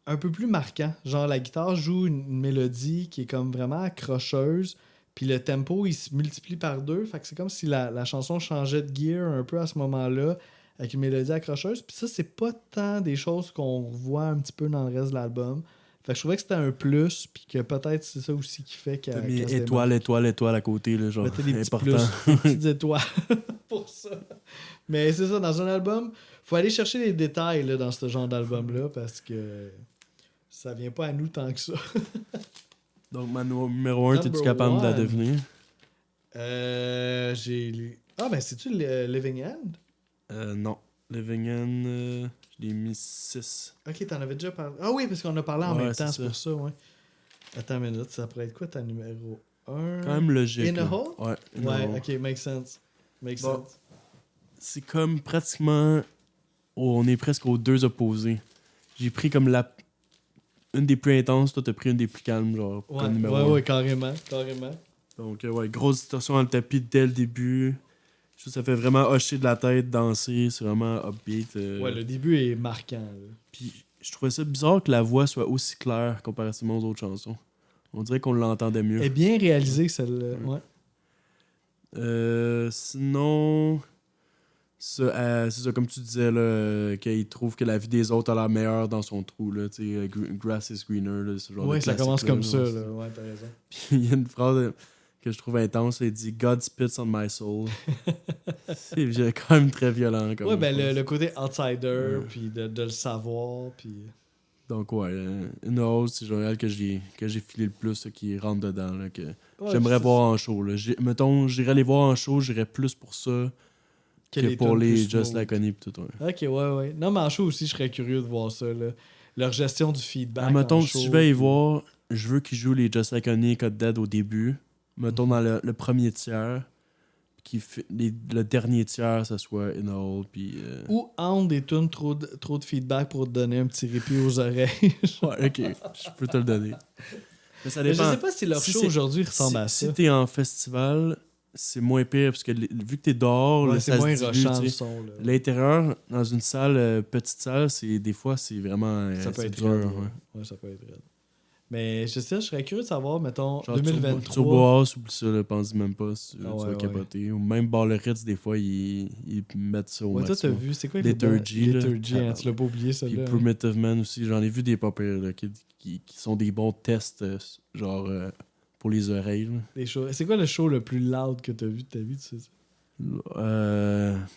un peu plus marquant. Genre, la guitare joue une mélodie qui est comme vraiment accrocheuse, puis le tempo, il se multiplie par 2. Fait que c'est comme si la chanson changeait de gear un peu à ce moment-là, avec une mélodie accrocheuse. Puis ça, c'est pas tant des choses qu'on voit un petit peu dans le reste de l'album. Fait que je trouvais que c'était un plus, puis que peut-être c'est ça aussi qui fait qu'elle... T'as mis étoile à côté, là, genre, mettez des petits important. plus, des petites étoiles pour ça. Mais c'est ça, dans un album, faut aller chercher les détails là, dans ce genre d'album-là, parce que ça vient pas à nous tant que ça. Donc, ma numéro 1, t'es-tu capable de la deviner? Ah, ben, c'est-tu Living End? Non. Living End, je l'ai mis 6. Ok, t'en avais déjà parlé. Ah oui, parce qu'on a parlé en même temps, c'est ça. pour ça, ouais. Attends une minute, ça pourrait être quoi ta numéro 1? Quand même logique. In a Hole? Ouais, ouais, ok, makes sense. Sense. C'est comme pratiquement... on est presque aux deux opposés. J'ai pris comme une des plus intenses, toi t'as pris une des plus calmes, genre, comme numéro 1. Ouais, carrément. Donc, grosse distorsion dans le tapis dès le début. Je trouve que ça fait vraiment hocher de la tête, danser, c'est vraiment upbeat. Ouais, le début est marquant. Là. Puis je trouvais ça bizarre que la voix soit aussi claire comparativement aux autres chansons. On dirait qu'on l'entendait mieux. Elle est bien réalisée, celle-là. Ouais. Sinon, c'est ça, comme tu disais, là, qu'il trouve que la vie des autres a l'air meilleure dans son trou. Là, grass is greener, là, ce genre de ça commence là, comme ça. Là. Ouais, t'as raison. Puis il y a une phrase que je trouve intense, elle dit « God spits on my soul ». C'est quand même très violent. Comme le côté outsider, puis de le savoir, puis... Donc, ouais, une hausse, c'est genre elle que j'ai filé le plus, qui rentre dedans, là, que ouais, j'aimerais voir en show. Là. Mettons, j'irais les voir en show, j'irais plus pour ça que pour les Just Like Honey pis tout. Ouais. Ok, ouais. Non, mais en show aussi, je serais curieux de voir ça. Là. Leur gestion du feedback. Mettons, si je vais y voir, je veux qu'ils jouent les Just Like Honey et Cut Dead au début. Mettons, dans le premier tiers. Le dernier tiers, ça soit In a Hole. Puis, ou entre des tunes trop de feedback pour te donner un petit répit aux oreilles. Ouais, ok, je peux te le donner. Mais ça dépend. Mais je sais pas si leur show aujourd'hui ressemble à ça. Si t'es en festival, c'est moins pire parce que vu que t'es dehors, c'est moins rushant le son. Là. L'intérieur, dans une salle, petite salle, des fois, c'est vraiment ça peut être dur. Ouais, ça peut être raide. Mais je sais, je serais curieux de savoir, mettons, Genre 2023. Turbo House, oublie ça, pense-y même pas. Tu Ah vas ouais, capoter. Ou même Baller Hits, des fois, ils mettent ça au Ouais, toi, t'as maximum. vu, c'est quoi Liturgy, là. Liturgy, hein, tu l'as pas oublié, Puis celle-là. Hein. Primitive Man aussi, j'en ai vu des pas pires, là, qui sont des bons tests, genre pour les oreilles. Là. Des shows. C'est quoi le show le plus loud que t'as vu de ta vie, tu sais ça?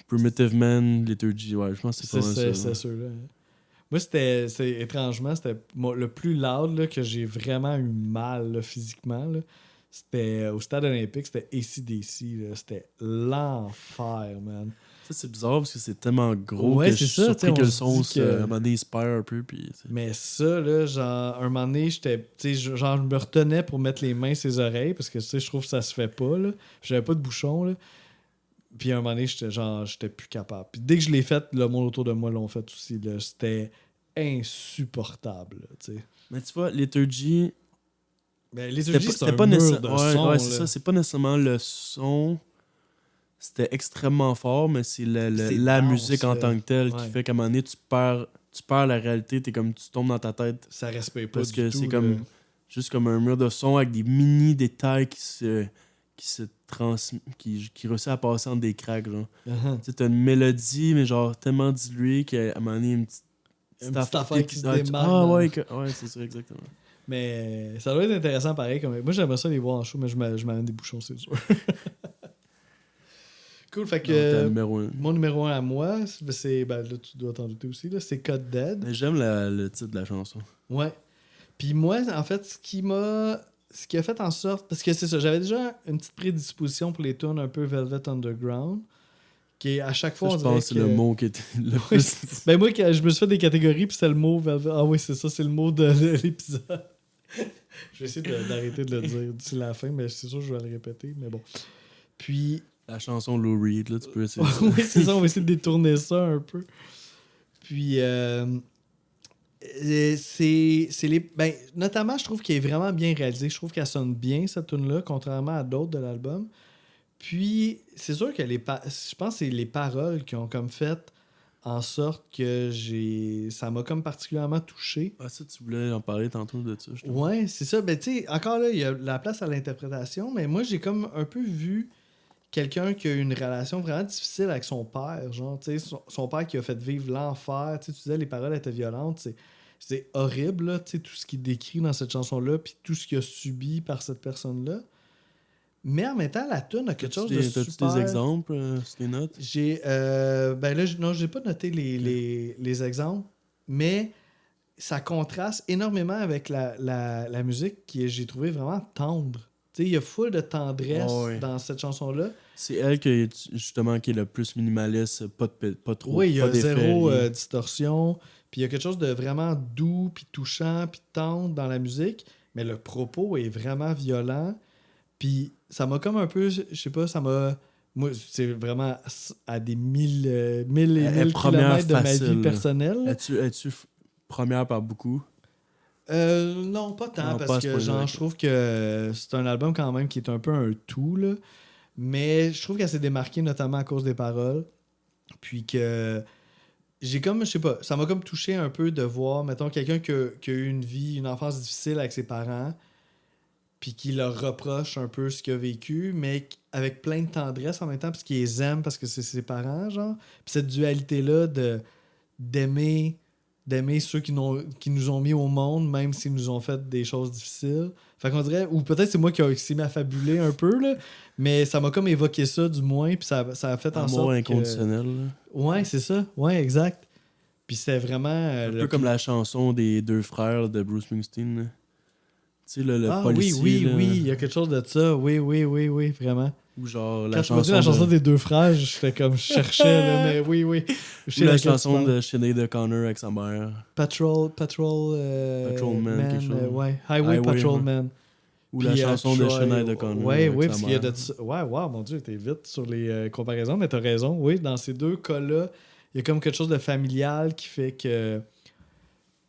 Primitive Man, Liturgy, ouais, je pense que c'est pas mal ça. C'est ceux-là. Hein. Moi, étrangement, c'était le plus loud là, que j'ai vraiment eu mal là, physiquement. Là. C'était au stade olympique, c'était AC/DC. Là. C'était l'enfer, man. Ça, c'est bizarre parce que c'est tellement gros Ouais, que je c'est suis ça, surpris que on le se son, dit que- à un moment donné, il se perd un peu. Puis, Mais ça, là, genre, un moment donné, genre, je me retenais pour mettre les mains sur les oreilles parce que, tu sais, je trouve que ça se fait pas, là. J'avais pas de bouchon, là. Puis, à un moment donné, j'étais plus capable. Puis, dès que je l'ai fait, le monde autour de moi l'ont fait aussi, là. C'était insupportable, là, tu sais. Mais tu vois, Liturgy, Ben, les c'était UG, pas, c'est c'était un pas mur nécessairement. de son, Ouais, c'est là. ça, c'est pas nécessairement le son. C'était extrêmement fort, mais c'est C'est la dense, musique en là. tant que telle Ouais. qui fait qu'à un moment donné, tu perds la réalité, tu tombes dans ta tête. Ça respecte pas Parce du que tout, c'est là. comme juste comme un mur de son avec des mini détails qui réussissent à passer entre des cracks, genre. Uh-huh. Tu sais, t'as une mélodie, mais genre tellement diluée qu'à un moment donné, Une petite affaire qui se démarque. Ah dans- ouais, ouais, c'est ça, exactement. Mais ça doit être intéressant pareil. Moi, j'aimerais ça les voir en show, mais je m'amène des bouchons, c'est sûr. Cool, fait Non, t'es que numéro 1. mon numéro 1 à moi, c'est ben là, tu dois t'en douter aussi, là, c'est Cut Dead. Mais j'aime le titre de la chanson. Ouais. Puis moi, en fait, ce qui a fait en sorte... Parce que c'est ça, j'avais déjà une petite prédisposition pour les tunes un peu Velvet Underground, qui est à chaque fois, Ça, on je dirait pense que c'est le mot qui était le Oui, plus... ben moi, je me suis fait des catégories, puis c'est le mot Velvet... Ah oui, c'est ça, c'est le mot de l'épisode. Je vais essayer d'arrêter de le dire d'ici la fin, mais c'est sûr que je vais le répéter, mais bon. Puis... La chanson Lou Reed, là, tu peux essayer. oui, c'est ça, on va essayer de détourner ça un peu. Puis... c'est les ben, notamment je trouve qu'elle est vraiment bien réalisée, je trouve qu'elle sonne bien cette tune là contrairement à d'autres de l'album. Puis c'est sûr que je pense que c'est les paroles qui ont comme fait en sorte que ça m'a comme particulièrement touché. Ah, ça, tu voulais en parler tantôt de ça, je trouve. Ouais, c'est ça. Ben, tu sais, encore là, il y a la place à l'interprétation, mais moi, j'ai comme un peu vu quelqu'un qui a eu une relation vraiment difficile avec son père. Genre, tu sais, son père qui a fait vivre l'enfer. Tu sais, tu disais, les paroles étaient violentes. C'est horrible, là, tu sais, tout ce qu'il décrit dans cette chanson-là, puis tout ce qu'il a subi par cette personne-là. Mais en même temps, la tune a quelque chose de super... T'as-tu des exemples sur tes notes? J'ai... ben là, non, j'ai pas noté les exemples, mais ça contraste énormément avec la musique j'ai trouvé vraiment tendre. Tu sais, il y a full de tendresse dans cette chanson-là. C'est elle justement qui est le plus minimaliste, pas trop. Oui, il y pas a d'effet, zéro rien. distorsion. Puis il y a quelque chose de vraiment doux, puis touchant, puis tendre dans la musique. Mais le propos est vraiment violent. Puis ça m'a comme un peu, je sais pas, ça m'a... Moi, c'est vraiment à des mille et mille kilomètres de ma vie personnelle. Es-tu première par beaucoup? Non, pas tant, Non, parce pas à ce que point-là, genre, ok. je trouve que c'est un album quand même qui est un peu un tout, là. Mais je trouve qu'elle s'est démarquée notamment à cause des paroles. Puis que j'ai comme, je sais pas, ça m'a comme touché un peu de voir, mettons, quelqu'un qui a eu une vie, une enfance difficile avec ses parents, puis qui leur reproche un peu ce qu'il a vécu, mais avec plein de tendresse en même temps, parce qu'il les aime, parce que c'est ses parents, genre. Puis cette dualité-là d'aimer ceux qui nous ont mis au monde, même s'ils nous ont fait des choses difficiles. Fait qu'on dirait, ou peut-être c'est moi qui s'est mis à fabuler un peu, là, mais ça m'a comme évoqué ça, du moins, puis ça a fait en Amour sorte inconditionnel. Là. Ouais, c'est ça. Ouais, exact. Puis c'était vraiment... Un peu comme la chanson des deux frères de Bruce Springsteen. Là. Tu sais, le Ah policier. oui, là, il y a quelque chose de ça. Oui, vraiment. Ou genre Quand la tu m'as dit chanson, la chanson des deux frères, je fais comme je cherchais, là, mais oui. Je ou sais la laquelle tu chanson parles. de Sinead O'Connor avec sa mère. Patrolman, quelque chose. ouais. Highway Highway, Patrolman. Ou la Puis, chanson de Troy, Sinead O'Connor Ouais, avec sa parce qu'il y a mère. de ça. Ouais, wow, mon Dieu, t'es vite sur les comparaisons, mais t'as raison. Oui, dans ces deux cas-là, il y a comme quelque chose de familial qui fait que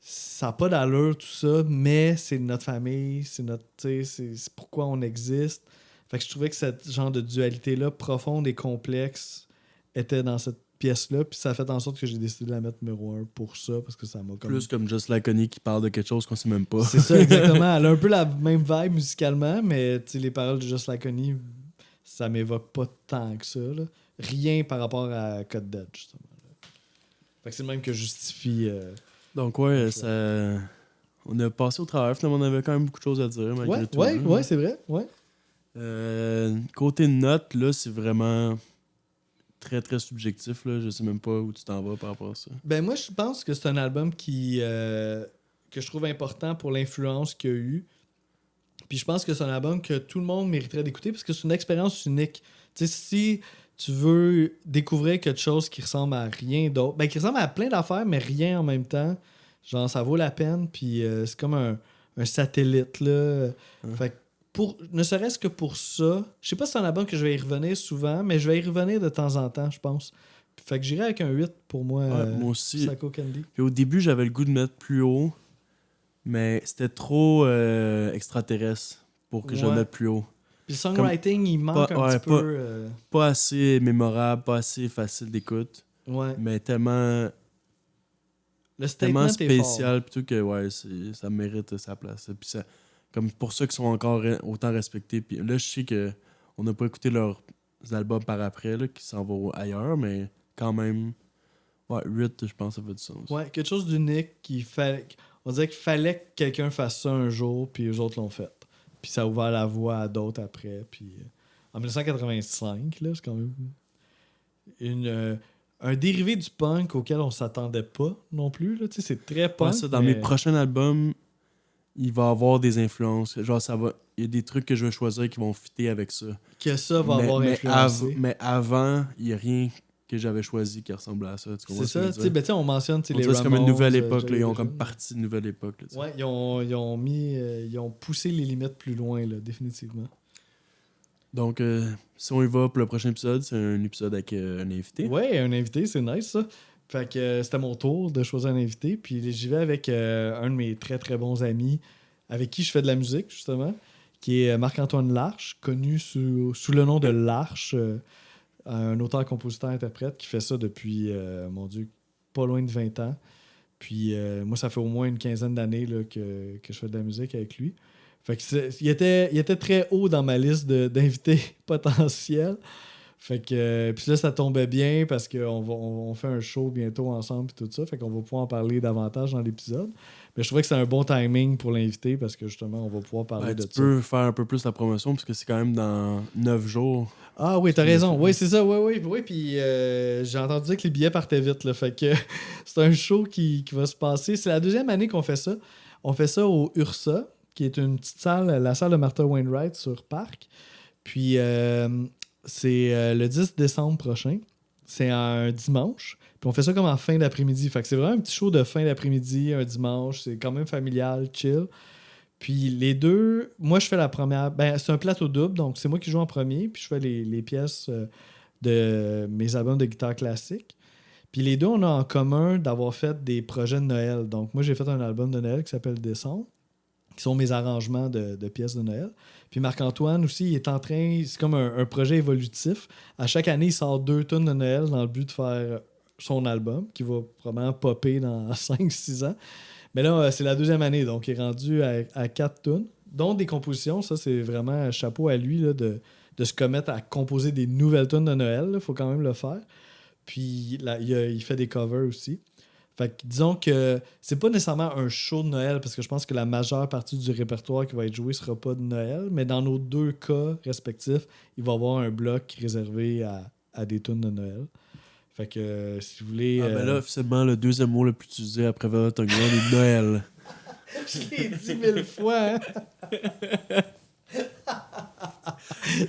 ça n'a pas d'allure, tout ça, mais c'est notre famille, c'est notre, tu sais, c'est pourquoi on existe. Fait que je trouvais que cette genre de dualité-là, profonde et complexe, était dans cette pièce-là, puis ça a fait en sorte que j'ai décidé de la mettre numéro 1 pour ça, parce que ça m'a comme... Plus comme Just Like Honey qui parle de quelque chose qu'on sait même pas. C'est ça, exactement. Elle a un peu la même vibe musicalement, mais les paroles de Just Like Honey, ça m'évoque pas tant que ça. Là. Rien par rapport à Code Dead, justement. Fait que c'est le même que justifie... Donc ouais, ça... On a passé au travers, finalement, on avait quand même beaucoup de choses à dire, malgré tout. Ouais, c'est vrai, ouais. Côté note, là, c'est vraiment très, très subjectif. Là. Je sais même pas où tu t'en vas par rapport à ça. Ben moi, je pense que c'est un album que je trouve important pour l'influence qu'il y a eu. Puis je pense que c'est un album que tout le monde mériterait d'écouter parce que c'est une expérience unique. Tu sais, si tu veux découvrir quelque chose qui ressemble à rien d'autre, ben qui ressemble à plein d'affaires, mais rien en même temps, genre ça vaut la peine. Puis c'est comme un satellite, là. Fait que ne serait-ce que pour ça, je sais pas si c'est un album que je vais y revenir souvent, mais je vais y revenir de temps en temps, je pense. Fait que j'irai avec un 8 pour moi. Moi aussi. Psycho Candy. Puis au début, j'avais le goût de mettre plus haut, mais c'était trop extraterrestre pour que je le mette plus haut. Puis le songwriting, il manque un petit peu. Pas assez mémorable, pas assez facile d'écoute. Ouais. Mais tellement. Le statement tellement spécial, plutôt que ça mérite sa place. Puis ça, comme pour ceux qui sont encore autant respectés. Puis là, je sais qu'on n'a pas écouté leurs albums par après, là, qui s'en vont ailleurs, mais quand même, 8, je pense que ça fait du sens. Ouais, quelque chose d'unique on dirait qu'il fallait que quelqu'un fasse ça un jour, puis les autres l'ont fait. Puis ça a ouvert la voie à d'autres après. Puis en 1985, là, c'est quand même un dérivé du punk auquel on s'attendait pas non plus. Là. C'est très punk. Ça, dans mes prochains albums, il va y avoir des influences. Genre, il y a des trucs que je vais choisir qui vont fitter avec ça. Que ça va avoir influencé. Mais avant, il n'y a rien que j'avais choisi qui ressemblait à ça. C'est ça. On mentionne les Ramones. C'est comme une nouvelle époque. Ils ont comme partie d'une nouvelle époque. Là, ouais, ils ont poussé les limites plus loin, là, définitivement. Donc, si on y va pour le prochain épisode, c'est un épisode avec un invité. Ouais, un invité, c'est nice ça. Fait que c'était mon tour de choisir un invité. Puis j'y vais avec un de mes très très bons amis avec qui je fais de la musique, justement, qui est Marc-Antoine Larche, connu sous le nom de Larche, un auteur-compositeur-interprète qui fait ça depuis, mon Dieu, pas loin de 20 ans. Puis moi, ça fait au moins une quinzaine d'années là, que je fais de la musique avec lui. Fait que il était très haut dans ma liste d'invités potentiels. Fait que puis là, ça tombait bien parce qu'on fait un show bientôt ensemble et tout ça. Fait qu'on va pouvoir en parler davantage dans l'épisode. Mais je trouvais que c'est un bon timing pour l'inviter parce que justement, on va pouvoir parler de ça. Tu peux faire un peu plus la promotion parce que c'est quand même dans 9 jours. Ah oui, t'as raison. Oui, c'est ça. Oui. Puis j'ai entendu dire que les billets partaient vite. Là, fait que c'est un show qui va se passer. C'est la deuxième année qu'on fait ça. On fait ça au Ursa, qui est une petite salle, la salle de Martha Wainwright sur Parc. Puis c'est le 10 décembre prochain. C'est un dimanche. Puis on fait ça comme en fin d'après-midi. Fait que c'est vraiment un petit show de fin d'après-midi, un dimanche. C'est quand même familial, chill. Puis les deux, moi je fais la première. Ben, c'est un plateau double, donc c'est moi qui joue en premier. Puis je fais les pièces de mes albums de guitare classique. Puis les deux, on a en commun d'avoir fait des projets de Noël. Donc moi j'ai fait un album de Noël qui s'appelle Décembre, qui sont mes arrangements de pièces de Noël. Puis Marc-Antoine aussi, il est en train, c'est comme un projet évolutif. À chaque année, il sort 2 tunes de Noël dans le but de faire son album, qui va probablement popper dans 5-6 ans. Mais là, c'est la deuxième année, donc il est rendu à 4 tunes, dont des compositions. Ça, c'est vraiment un chapeau à lui là, de se commettre à composer des nouvelles tunes de Noël. Il faut quand même le faire. Puis là, il fait des covers aussi. Fait que disons que c'est pas nécessairement un show de Noël parce que je pense que la majeure partie du répertoire qui va être joué sera pas de Noël, mais dans nos deux cas respectifs, il va y avoir un bloc réservé à des tunes de Noël. Fait que si vous voulez... ben là, officiellement, le deuxième mot le plus utilisé après Velvet Underground est Noël. Je l'ai dit 1000 fois, hein?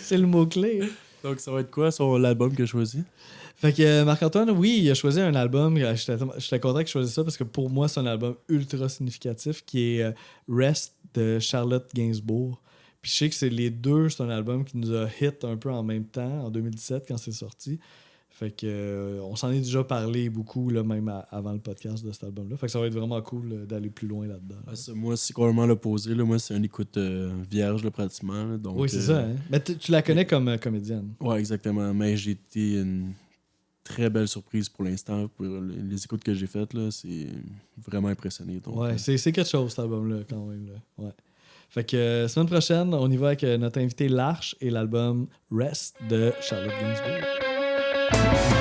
C'est le mot-clé. Hein? Donc ça va être quoi, l'album que je choisis? Fait que Marc-Antoine, oui, il a choisi un album. J'étais content qu'il choisisse ça parce que pour moi, c'est un album ultra significatif qui est Rest de Charlotte Gainsbourg. Puis je sais que c'est un album qui nous a hit un peu en même temps, en 2017, quand c'est sorti. Fait que on s'en est déjà parlé beaucoup, là, même avant le podcast de cet album-là. Fait que ça va être vraiment cool d'aller plus loin là-dedans. Là. Moi, c'est complètement l'opposé. Là. Moi, c'est une écoute vierge, là, pratiquement. Là. Donc, oui, c'est ça. Hein? Mais tu la connais comme comédienne. Ouais, exactement. Mais j'ai été une très belle surprise pour l'instant. Pour les écoutes que j'ai faites, là, c'est vraiment impressionné. Donc, Ouais, c'est quelque chose, cet album-là, quand même. Là. Ouais. Fait que semaine prochaine, on y va avec notre invité L'Arche et l'album Rest de Charlotte Gainsbourg.